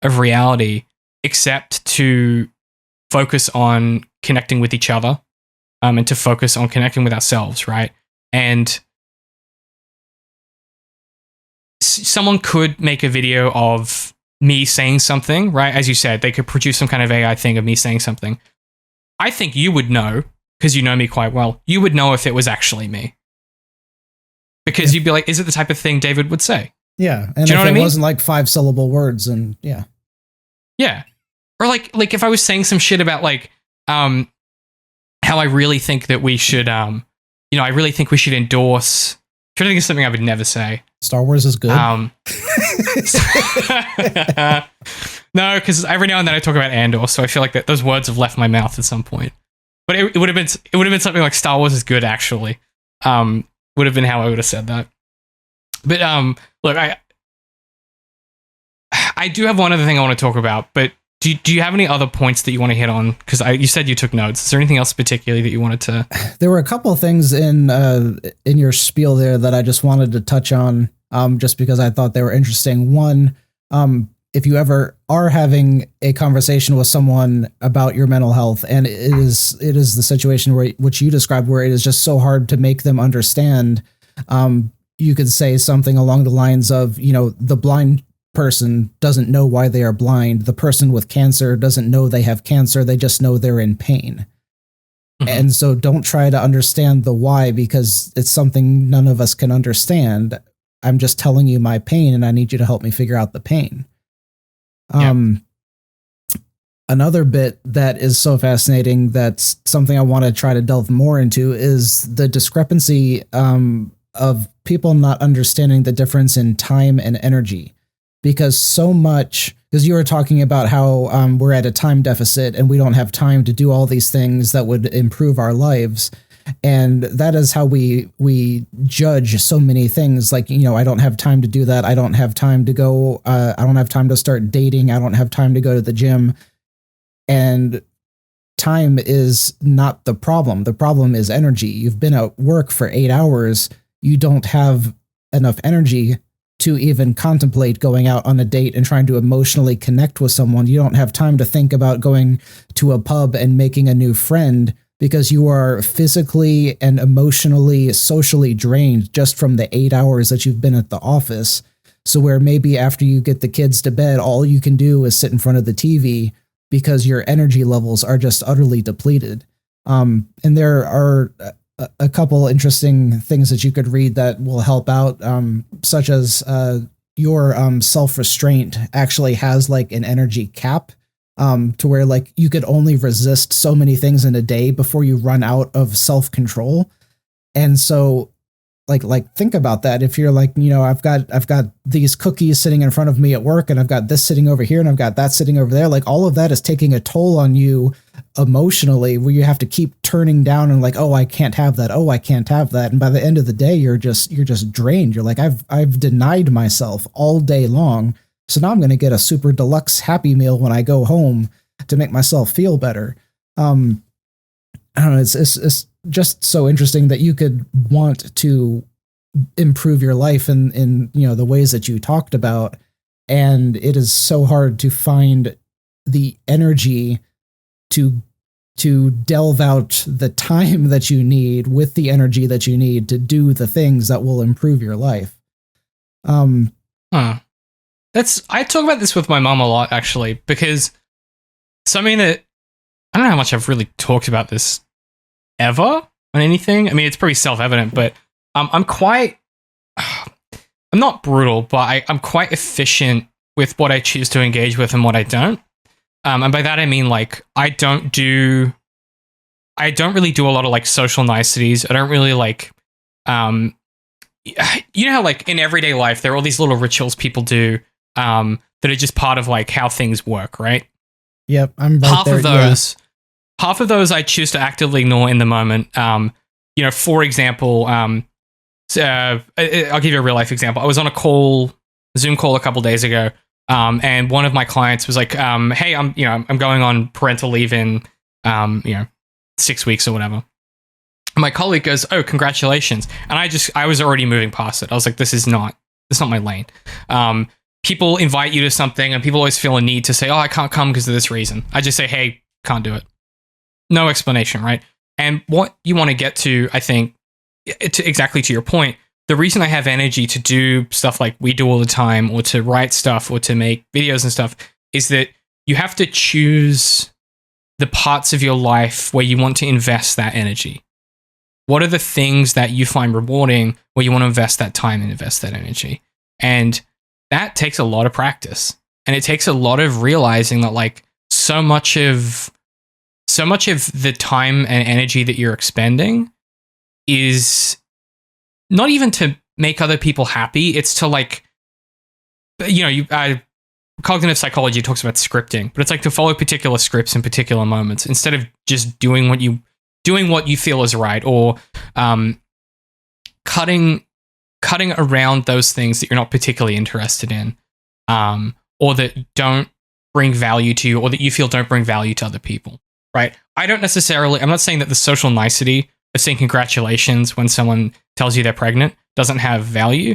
reality, except to focus on connecting with each other, and to focus on connecting with ourselves, right? And someone could make a video of me saying something, right? As you said, they could produce some kind of AI thing of me saying something. I think you would know, because you know me quite well, you would know if it was actually me. Because you'd be like, is it the type of thing David would say? Yeah. And if it wasn't 5-syllable words, and yeah. Yeah. Or if I was saying some shit about how I really think that we should, I really think we should endorse. I'm trying to think of something I would never say. Star Wars is good. No, because every now and then I talk about Andor, so I feel like those words have left my mouth at some point. But it would have been something like Star Wars is good, actually. Would have been how I would have said that. But look, I do have one other thing I want to talk about. But do you have any other points that you want to hit on? Because you said you took notes. Is there anything else particularly that you wanted to? There were a couple of things in your spiel there that I just wanted to touch on, just because I thought they were interesting. One, if you ever are having a conversation with someone about your mental health, and it is the situation which you described, where it is just so hard to make them understand, you could say something along the lines of, the blind person doesn't know why they are blind. The person with cancer doesn't know they have cancer. They just know they're in pain. Mm-hmm. And so don't try to understand the why, because it's something none of us can understand. I'm just telling you my pain, and I need you to help me figure out the pain. Another bit that is so fascinating, that's something I want to try to delve more into, is the discrepancy of people not understanding the difference in time and energy. Because you were talking about how we're at a time deficit and we don't have time to do all these things that would improve our lives. And that is how we judge so many things. Like, I don't have time to do that. I don't have time to go. I don't have time to start dating. I don't have time to go to the gym. And time is not the problem. The problem is energy. You've been at work for 8 hours. You don't have enough energy to even contemplate going out on a date and trying to emotionally connect with someone. You don't have time to think about going to a pub and making a new friend because you are physically and emotionally, socially drained just from the 8 hours that you've been at the office. So where maybe after you get the kids to bed, all you can do is sit in front of the TV because your energy levels are just utterly depleted. And there are a couple interesting things that you could read that will help out, such as your self-restraint actually has like an energy cap, to where like you could only resist so many things in a day before you run out of self-control. And so like think about that. If you're like, I've got these cookies sitting in front of me at work, and I've got this sitting over here, and I've got that sitting over there, like all of that is taking a toll on you emotionally, where you have to keep turning down and like, oh, I can't have that. Oh, I can't have that. And by the end of the day, you're just drained. You're like, I've denied myself all day long. So now I'm going to get a super deluxe Happy Meal when I go home to make myself feel better. I don't know. It's just so interesting that you could want to improve your life in the ways that you talked about. And it is so hard to find the energy to delve out the time that you need with the energy that you need to do the things that will improve your life. I talk about this with my mom a lot, actually, because something that I don't know how much I've really talked about this ever on anything. I mean, it's pretty self-evident, but I'm not brutal, but I'm quite efficient with what I choose to engage with and what I don't. And by that I mean like I don't really do a lot of like social niceties. I don't really like how like in everyday life there are all these little rituals people do that are just part of like how things work, right? Yep, I'm right half there, of those. Yeah. Half of those I choose to actively ignore in the moment. For example, I'll give you a real life example. I was on a Zoom call a couple days ago, and one of my clients was like, "Hey, I'm going on parental leave in 6 weeks or whatever." And my colleague goes, "Oh, congratulations!" And I was already moving past it. I was like, "This is not my lane." People invite you to something, and people always feel a need to say, "Oh, I can't come because of this reason." I just say, "Hey, can't do it." No explanation, right? And what you want to get to, I think, exactly to your point, the reason I have energy to do stuff like we do all the time, or to write stuff, or to make videos and stuff, is that you have to choose the parts of your life where you want to invest that energy. What are the things that you find rewarding where you want to invest that time and invest that energy? And that takes a lot of practice. And it takes a lot of realizing that like so much of the time and energy that you're expending is not even to make other people happy. It's to like, cognitive psychology talks about scripting, but it's like to follow particular scripts in particular moments instead of just doing what you feel is right, or cutting around those things that you're not particularly interested in, or that don't bring value to you, or that you feel don't bring value to other people. Right? I'm not saying that the social nicety of saying congratulations when someone tells you they're pregnant doesn't have value,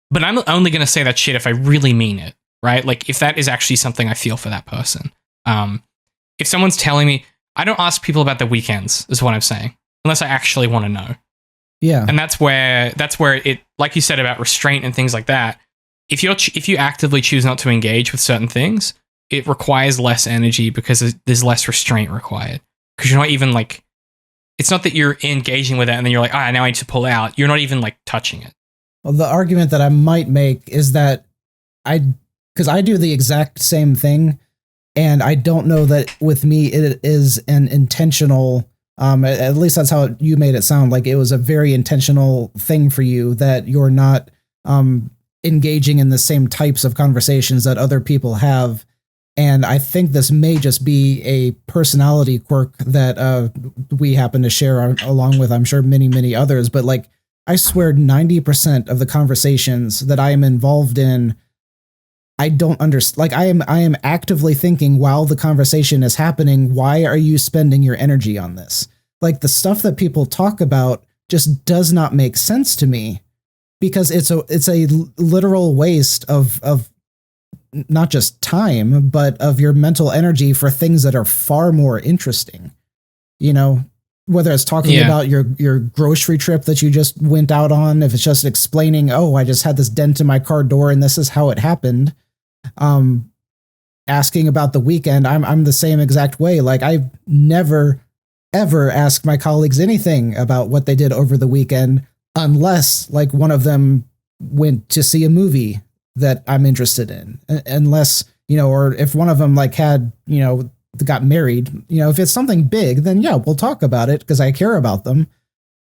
but I'm only going to say that shit if I really mean it, right? Like if that is actually something I feel for that person. If someone's telling me, I don't ask people about their weekends, is what I'm saying, unless I actually want to know. Yeah. And that's where it, like you said about restraint and things like that, if you actively choose not to engage with certain things, it requires less energy because there's less restraint required. Because you're not even like, it's not that you're engaging with it and then you're like, now I need to pull out. You're not even like touching it. Well, the argument that I might make is that because I do the exact same thing, and I don't know that with me it is an intentional, at least that's how you made it sound like it was a very intentional thing for you, that you're not engaging in the same types of conversations that other people have. And I think this may just be a personality quirk that we happen to share along with, I'm sure, many, many others. But like, I swear 90% of the conversations that I am involved in, I don't understand. Like, I am actively thinking while the conversation is happening, why are you spending your energy on this? Like, the stuff that people talk about just does not make sense to me, because it's a literal waste of not just time, but of your mental energy for things that are far more interesting. You know, whether it's talking about your grocery trip that you just went out on, if it's just explaining, oh, I just had this dent in my car door and this is how it happened. Asking about the weekend, I'm the same exact way. Like, I've never ever ask my colleagues anything about what they did over the weekend, unless like one of them went to see a movie that I'm interested in, unless, you know, or if one of them like had, you know, got married, you know, if it's something big, then yeah, we'll talk about it because I care about them.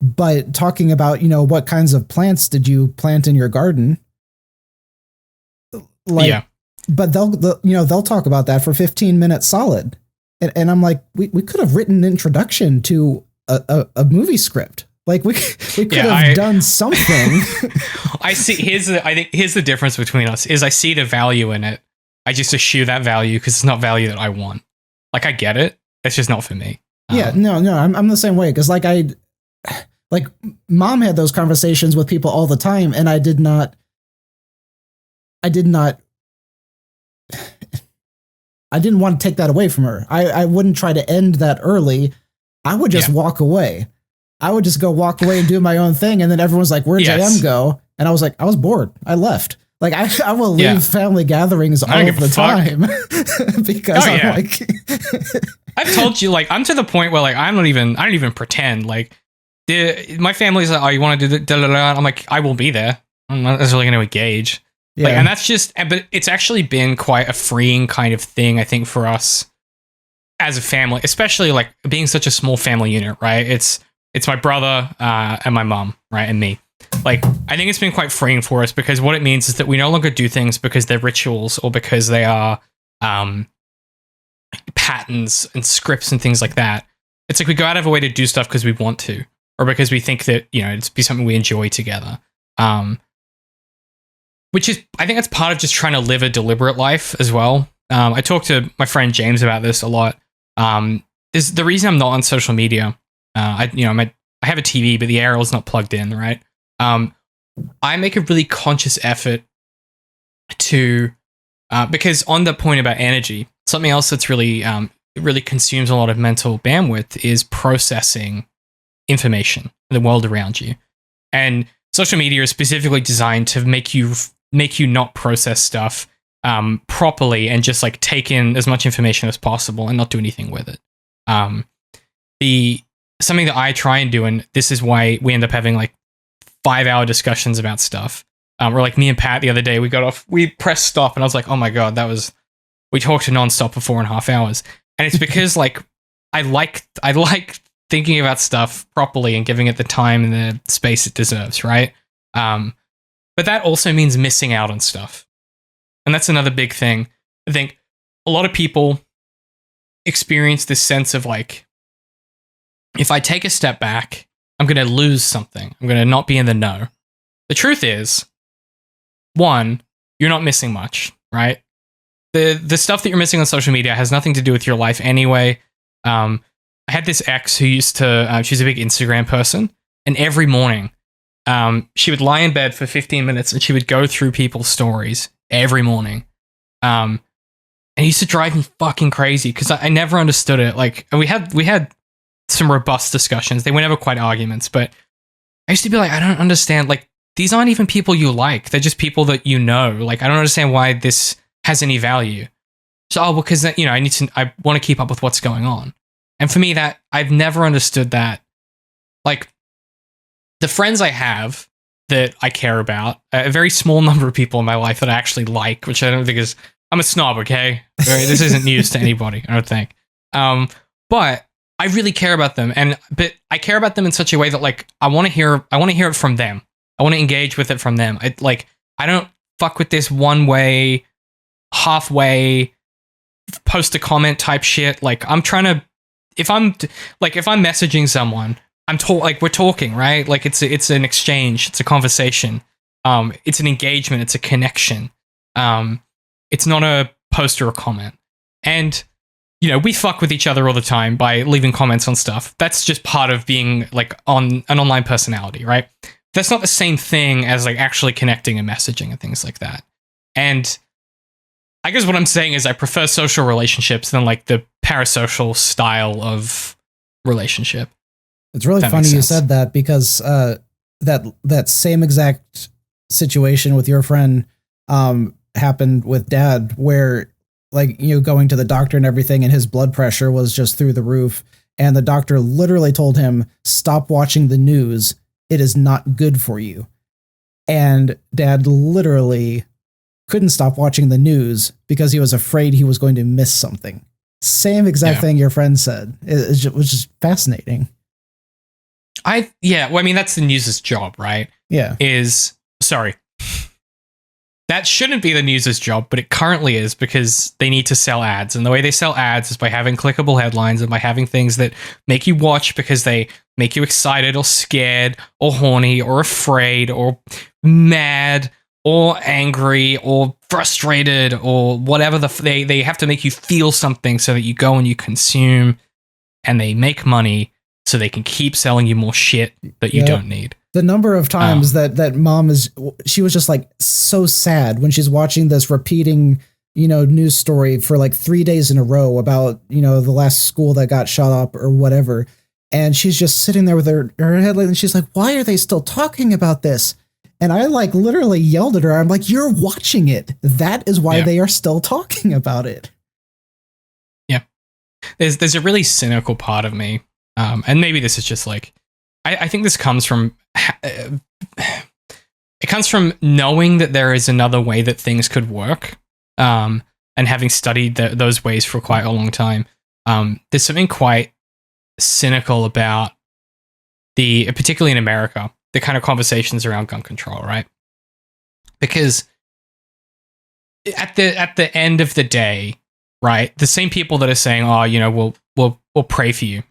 But talking about, you know, what kinds of plants did you plant in your garden? Like, but they'll talk about that for 15 minutes solid. And I'm like, we could have written an introduction to a movie script. Like we could have done something. I see. I think here's the difference between us is I see the value in it. I just eschew that value because it's not value that I want. Like, I get it. It's just not for me. Yeah, no, I'm the same way. Because like mom had those conversations with people all the time, and I did not I didn't want to take that away from her. I wouldn't try to end that early. I would just walk away. I would just go walk away and do my own thing. And then everyone's like, where'd JM go? And I was like, I was bored. I left. Like, I will leave family gatherings all of the time because I'm like, I've told you, like, I'm to the point where like, I don't even pretend. Like, my family's like, oh, you want to do the I'm like, I will be there. I'm not necessarily going to engage. Yeah. Like, and that's just, but it's actually been quite a freeing kind of thing, I think, for us as a family, especially like being such a small family unit, right? It's my brother and my mom, right, and me. Like, I think it's been quite freeing for us because what it means is that we no longer do things because they're rituals or because they are patterns and scripts and things like that. It's like we go out of our way to do stuff because we want to, or because we think that, you know, it's be something we enjoy together. Which is, I think that's part of just trying to live a deliberate life as well. I talk to my friend James about this a lot. Is the reason I'm not on social media. I have a TV, but the aerial's not plugged in, right? I make a really conscious effort to, because on the point about energy, something else that's really consumes a lot of mental bandwidth is processing information in the world around you. And social media is specifically designed to make you not process stuff properly and just like take in as much information as possible and not do anything with it. Something that I try and do, and this is why we end up having like 5-hour discussions about stuff. Or like me and Pat the other day, we pressed stop and I was like, oh my God, we talked nonstop for 4.5 hours. And it's because like, I like thinking about stuff properly and giving it the time and the space it deserves, right? But that also means missing out on stuff. And that's another big thing. I think a lot of people experience this sense of like, if I take a step back, I'm going to lose something. I'm going to not be in the know. The truth is, one, you're not missing much, right? The stuff that you're missing on social media has nothing to do with your life anyway. I had this ex who used to, she's a big Instagram person, and every morning, she would lie in bed for 15 minutes and she would go through people's stories every morning. And it used to drive me fucking crazy because I never understood it. Like, we had some robust discussions. They were never quite arguments, but I used to be like, I don't understand. Like, these aren't even people you like. They're just people that you know. Like, I don't understand why this has any value. So, because, you know, I want to keep up with what's going on. And for me, that I've never understood that. Like, the friends I have that I care about, a very small number of people in my life that I actually like, which I don't think is, I'm a snob, okay? This isn't news to anybody, I don't think. But I really care about them, but I care about them in such a way that like I want to hear it from them. I want to engage with it from them. I don't fuck with this one way, halfway, post a comment type shit. Like I'm trying to, if I'm messaging someone, we're talking, right? Like it's an exchange, it's a conversation, it's an engagement, it's a connection. It's not a post or a comment. And we fuck with each other all the time by leaving comments on stuff. That's just part of being like on an online personality, right? That's not the same thing as like actually connecting and messaging and things like that. And I guess what I'm saying is I prefer social relationships than like the parasocial style of relationship. It's really funny you said that, because that same exact situation with your friend happened with Dad, where like going to the doctor and everything, and his blood pressure was just through the roof, and the doctor literally told him, stop watching the news, it is not good for you. And Dad literally couldn't stop watching the news because he was afraid he was going to miss something. Same exact thing your friend said. It was just fascinating. Well, I mean, that's the news's job, right? Yeah. That shouldn't be the news's job, but it currently is, because they need to sell ads. And the way they sell ads is by having clickable headlines and by having things that make you watch because they make you excited or scared or horny or afraid or mad or angry or frustrated or whatever. They have to make you feel something so that you go and you consume, and they make money so they can keep selling you more shit that you don't need. The number of times that Mom she was just like so sad when she's watching this repeating, news story for like 3 days in a row about, the last school that got shot up or whatever. And she's just sitting there with her headlight, and she's like, why are they still talking about this? And I like literally yelled at her. I'm like, you're watching it. That is why they are still talking about it. Yeah. There's a really cynical part of me. And maybe this is just like, I think this comes from, it comes from knowing that there is another way that things could work. And having studied those ways for quite a long time. There's something quite cynical about particularly in America, the kind of conversations around gun control, right? Because at the end of the day, right, the same people that are saying, oh, we'll pray for you,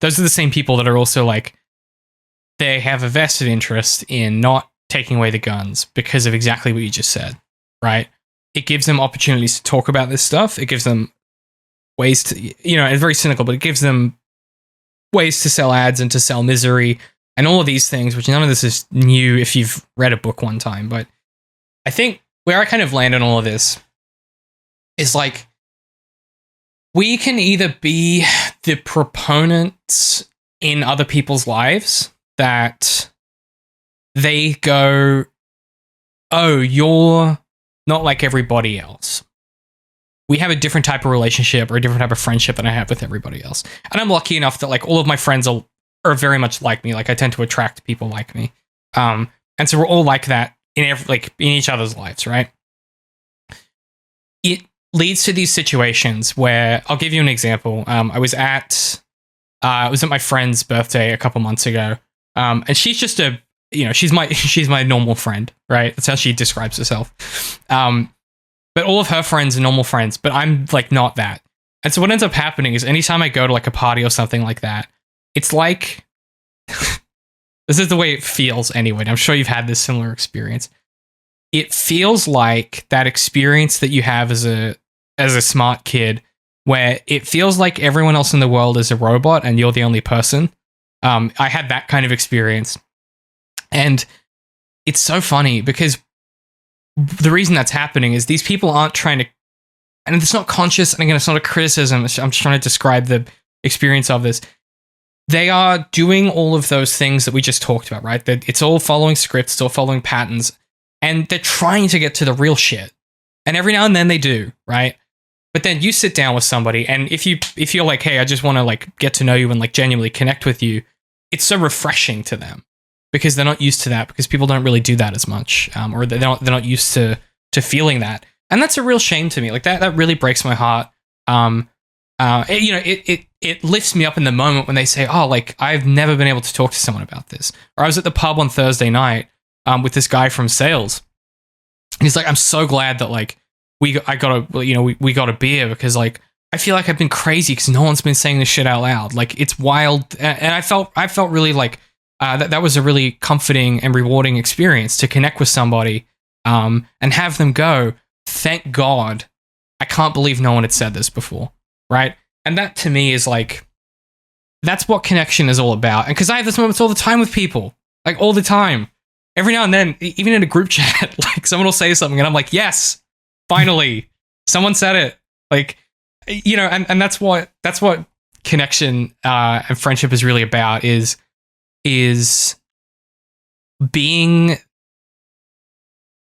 those are the same people that are also like, they have a vested interest in not taking away the guns because of exactly what you just said, right? It gives them opportunities to talk about this stuff. It gives them ways to, it's very cynical, but it gives them ways to sell ads and to sell misery and all of these things, which none of this is new if you've read a book one time. But I think where I kind of land on all of this is like, we can either be the proponents in other people's lives that they go, oh, you're not like everybody else. We have a different type of relationship or a different type of friendship than I have with everybody else. And I'm lucky enough that like all of my friends are very much like me. Like I tend to attract people like me. And so we're all like that in each other's lives, right? It leads to these situations where I'll give you an example. I was at my friend's birthday a couple months ago. And she's just she's my normal friend, right? That's how she describes herself. But all of her friends are normal friends, but I'm like not that. And so what ends up happening is anytime I go to like a party or something like that, it's like, this is the way it feels anyway. And I'm sure you've had this similar experience. It feels like that experience that you have as a smart kid, where it feels like everyone else in the world is a robot and you're the only person. I had that kind of experience. And it's so funny because the reason that's happening is these people aren't trying to, and it's not conscious, and again, it's not a criticism, I'm just trying to describe the experience of this. They are doing all of those things that we just talked about, right? That it's all following scripts, it's all following patterns, and they're trying to get to the real shit. And every now and then they do, right? But then you sit down with somebody, and if you're like, hey, I just want to like get to know you and like genuinely connect with you, it's so refreshing to them because they're not used to that, because people don't really do that as much, or they're not used to feeling that. And that's a real shame to me. Like that really breaks my heart. It lifts me up in the moment when they say, oh, like I've never been able to talk to someone about this. Or I was at the pub on Thursday night with this guy from sales. And he's like, I'm so glad that like I got a, we got a beer because like, I feel like I've been crazy because no one's been saying this shit out loud. Like it's wild. And I felt really like, that was a really comforting and rewarding experience to connect with somebody, and have them go, thank God. I can't believe no one had said this before. Right. And that to me is like, that's what connection is all about. And because I have this moments all the time with people, like all the time, every now and then, even in a group chat, like someone will say something and I'm like, yes, finally, someone said it. Like, and that's what connection and friendship is really about is being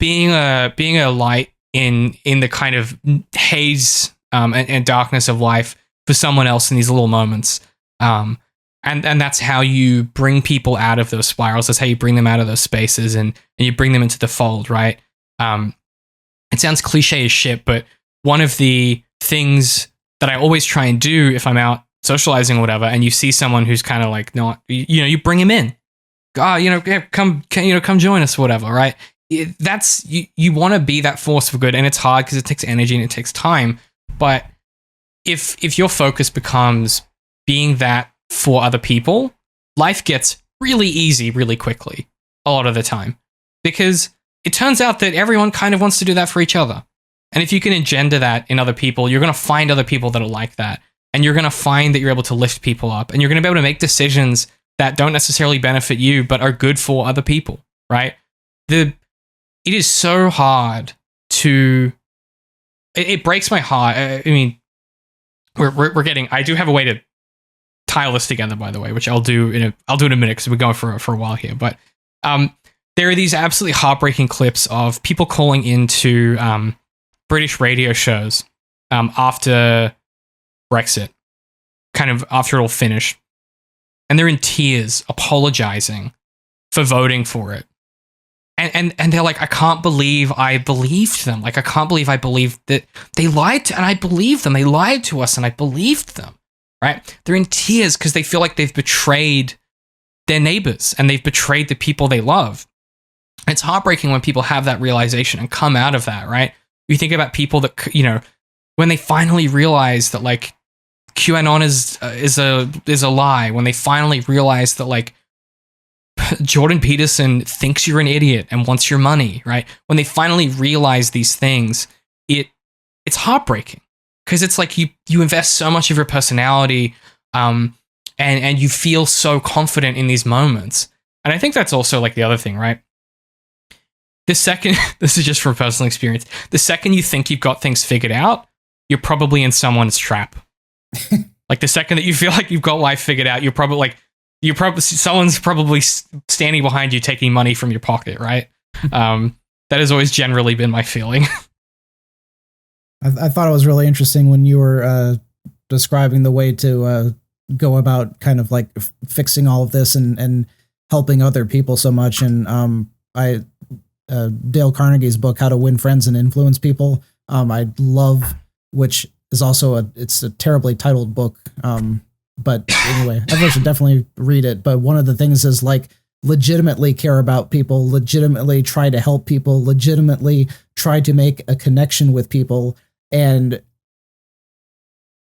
a light in the kind of haze and darkness of life for someone else in these little moments. And that's how you bring people out of those spirals. That's how you bring them out of those spaces and you bring them into the fold, right? It sounds cliche as shit, but one of the things that I always try and do if I'm out socializing or whatever, and you see someone who's kind of like not, you bring him in. Come join us or whatever, right? That's you want to be that force for good, and it's hard because it takes energy and it takes time. But if your focus becomes being that for other people, life gets really easy really quickly a lot of the time, because it turns out that everyone kind of wants to do that for each other. And if you can engender that in other people, you're going to find other people that are like that. And you're going to find that you're able to lift people up, and you're going to be able to make decisions that don't necessarily benefit you, but are good for other people, right? It is so hard to, it breaks my heart. I mean, we're getting, I do have a way to tile this together, by the way, which I'll do in a minute because we're going for a while here. But there are these absolutely heartbreaking clips of people calling into British radio shows after Brexit, kind of after it all finished. And they're in tears, apologizing for voting for it. And they're like, I can't believe I believed them. Like, I can't believe I believed that they lied and I believed them. They lied to us and I believed them, right? They're in tears because they feel like they've betrayed their neighbors and they've betrayed the people they love. And it's heartbreaking when people have that realization and come out of that, right? You think about people that, when they finally realize that, like, QAnon is a lie, when they finally realize that, like, Jordan Peterson thinks you're an idiot and wants your money, right? When they finally realize these things, it's heartbreaking because it's like you invest so much of your personality, and you feel so confident in these moments. And I think that's also like the other thing, right? The second, this is just from personal experience, the second you think you've got things figured out, you're probably in someone's trap. Like the second that you feel like you've got life figured out, someone's probably standing behind you taking money from your pocket, right? That has always generally been my feeling. I thought it was really interesting when you were describing the way to go about kind of like fixing all of this and helping other people so much. And Dale Carnegie's book, How to Win Friends and Influence People, I love, which is also it's a terribly titled book. But anyway, everyone should definitely read it. But one of the things is like legitimately care about people, legitimately try to help people, legitimately try to make a connection with people. And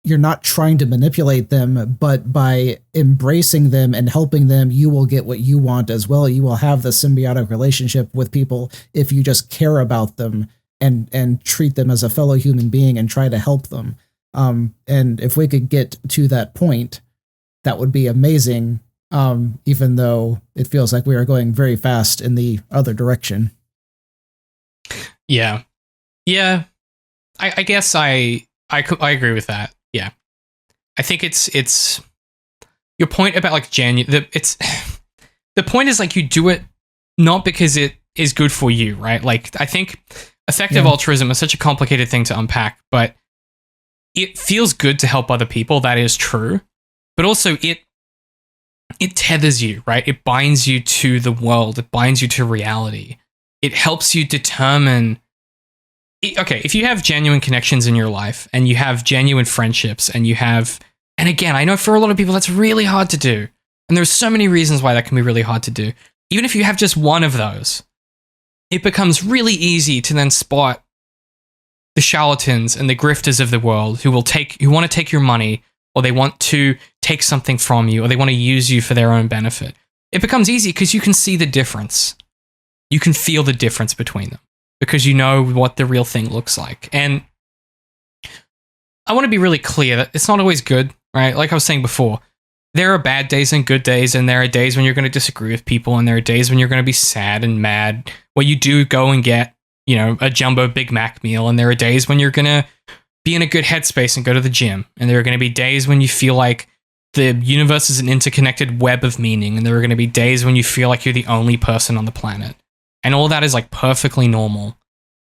you're not trying to manipulate them, but by embracing them and helping them, you will get what you want as well. You will have the symbiotic relationship with people if you just care about them and treat them as a fellow human being and try to help them. And if we could get to that point, that would be amazing, even though it feels like we are going very fast in the other direction. Yeah. Yeah. I guess I agree with that. Yeah. I think it's your point about like the point is like you do it not because it is good for you, right? Like I think effective altruism is such a complicated thing to unpack, but it feels good to help other people. That is true. But also it tethers you, right? It binds you to the world. It binds you to reality. It helps you determine, okay, if you have genuine connections in your life and you have genuine friendships and again, I know for a lot of people that's really hard to do. And there's so many reasons why that can be really hard to do. Even if you have just one of those, it becomes really easy to then spot the charlatans and the grifters of the world who want to take your money, or they want to take something from you, or they want to use you for their own benefit. It becomes easy because you can see the difference. You can feel the difference between them because you know what the real thing looks like. And I want to be really clear that it's not always good, right? Like I was saying before, there are bad days and good days, and there are days when you're going to disagree with people, and there are days when you're going to be sad and mad, where you do go and get, a jumbo Big Mac meal, and there are days when you're going to be in a good headspace and go to the gym, and there are going to be days when you feel like the universe is an interconnected web of meaning, and there are going to be days when you feel like you're the only person on the planet. And all that is like perfectly normal.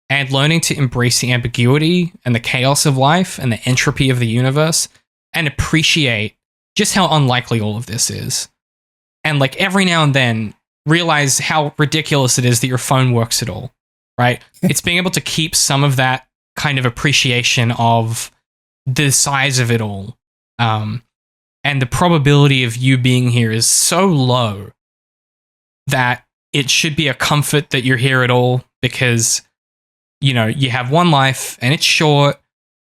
And learning to embrace the ambiguity and the chaos of life and the entropy of the universe and appreciate just how unlikely all of this is. And like every now and then realize how ridiculous it is that your phone works at all, right? It's being able to keep some of that kind of appreciation of the size of it all. And the probability of you being here is so low that it should be a comfort that you're here at all, because, you have one life and it's short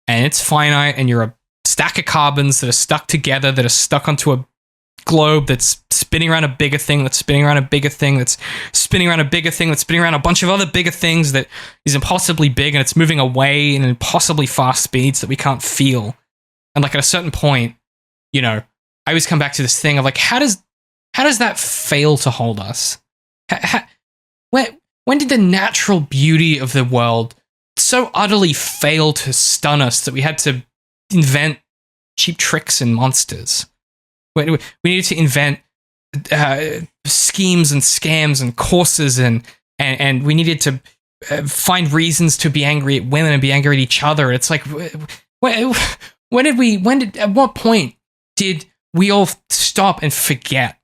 and it's finite, and you're a stack of carbons that are stuck together, that are stuck onto a globe that's spinning around a bigger thing, that's spinning around a bigger thing, that's spinning around a bigger thing, that's spinning around a bunch of other bigger things that is impossibly big, and it's moving away in impossibly fast speeds that we can't feel. And like at a certain point, I always come back to this thing of like, how does that fail to hold us? When did the natural beauty of the world so utterly fail to stun us that we had to invent cheap tricks and monsters? We needed to invent schemes and scams and courses, and we needed to find reasons to be angry at women and be angry at each other. It's like, at what point did we all stop and forget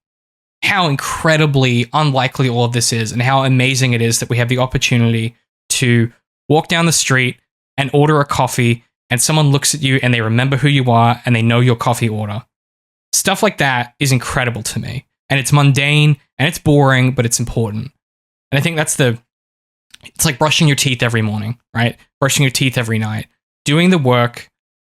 how incredibly unlikely all of this is, and how amazing it is that we have the opportunity to walk down the street and order a coffee, and someone looks at you and they remember who you are and they know your coffee order. Stuff like that is incredible to me. And it's mundane and it's boring, but it's important. And I think it's like brushing your teeth every morning, right? Brushing your teeth every night. Doing the work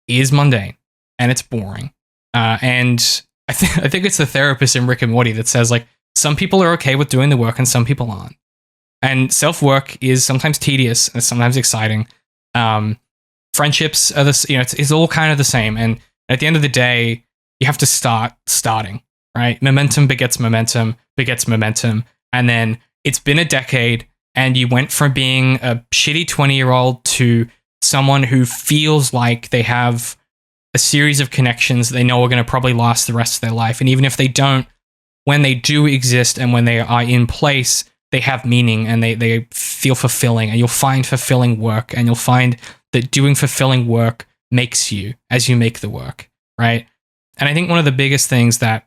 is mundane and it's boring. And I think it's the therapist in Rick and Morty that says, like, some people are okay with doing the work and some people aren't. And self-work is sometimes tedious and sometimes exciting. Friendships are it's all kind of the same. And at the end of the day, you have to starting, right? Momentum begets momentum, and then it's been a decade, and you went from being a shitty 20-year-old to someone who feels like they have a series of connections they know are going to probably last the rest of their life. And even if they don't, when they do exist and when they are in place, they have meaning and they feel fulfilling, and you'll find fulfilling work, and you'll find that doing fulfilling work makes you as you make the work, right? And I think one of the biggest things that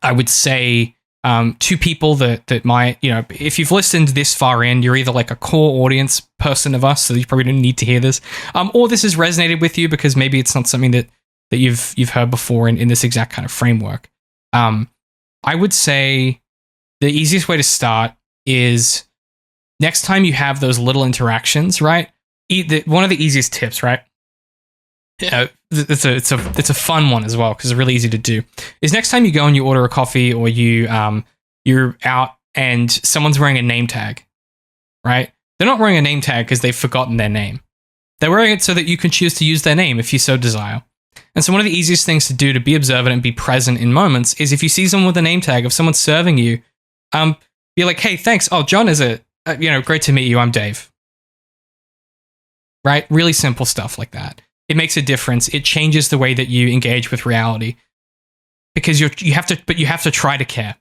I would say to people that might, if you've listened this far in, you're either like a core audience person of us, so you probably don't need to hear this, or this has resonated with you because maybe it's not something that you've heard before in this exact kind of framework. I would say the easiest way to start is next time you have those little interactions, right? One of the easiest tips, right? Yeah, it's a fun one as well because it's really easy to do. Is next time you go and you order a coffee, or you're out and someone's wearing a name tag, right? They're not wearing a name tag because they've forgotten their name. They're wearing it so that you can choose to use their name if you so desire. And so one of the easiest things to do to be observant and be present in moments is if you see someone with a name tag, if someone's serving you, be like, hey, thanks. Oh, John, is it? Great to meet you. I'm Dave. Right? Really simple stuff like that. It makes a difference. It changes the way that you engage with reality because you have to try to care.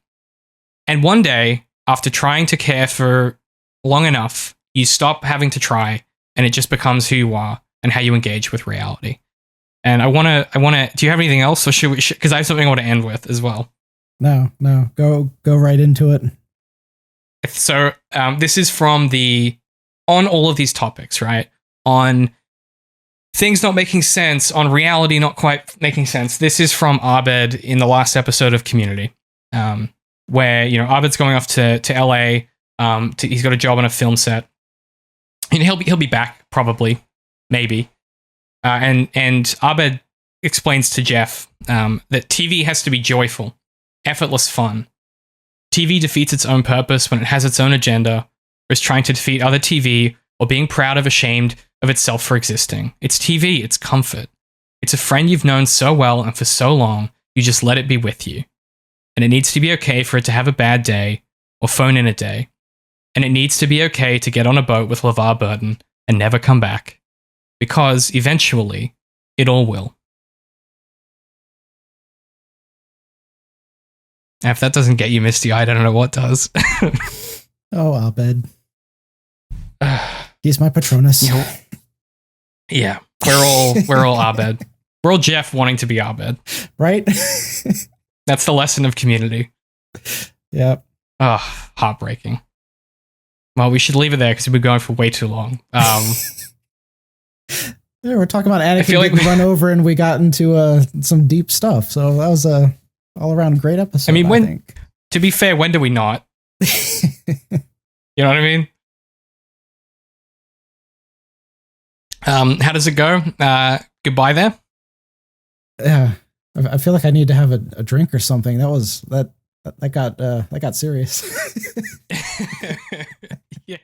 And one day, after trying to care for long enough, you stop having to try, and it just becomes who you are and how you engage with reality. And I want to. Do you have anything else, or should we? Because I have something I want to end with as well. No. Go right into it. So this is from on all of these topics, right? On things not making sense, on reality not quite making sense. This is from Abed in the last episode of Community, where Abed's going off to LA. He's got a job on a film set, and he'll be back probably maybe. And Abed explains to Jeff that TV has to be joyful, effortless fun. TV defeats its own purpose when it has its own agenda, or is trying to defeat other TV, or being proud or ashamed of itself for existing. It's TV, it's comfort. It's a friend you've known so well and for so long, you just let it be with you. And it needs to be okay for it to have a bad day, or phone in a day. And it needs to be okay to get on a boat with LeVar Burton and never come back. Because, eventually, it all will. And if that doesn't get you misty-eyed, I don't know what does. Oh, Abed. He's my Patronus. Yeah, we're all Abed. We're all Jeff wanting to be Abed. Right? That's the lesson of Community. Yep. Oh, heartbreaking. Well, we should leave it there because we've been going for way too long. Yeah, we're talking about Anakin getting run over, and we got into some deep stuff. So that was a all-around great episode. I mean, to be fair, when do we not? You know what I mean? How does it go? Goodbye there. Yeah, I feel like I need to have a drink or something. That got serious. Yeah.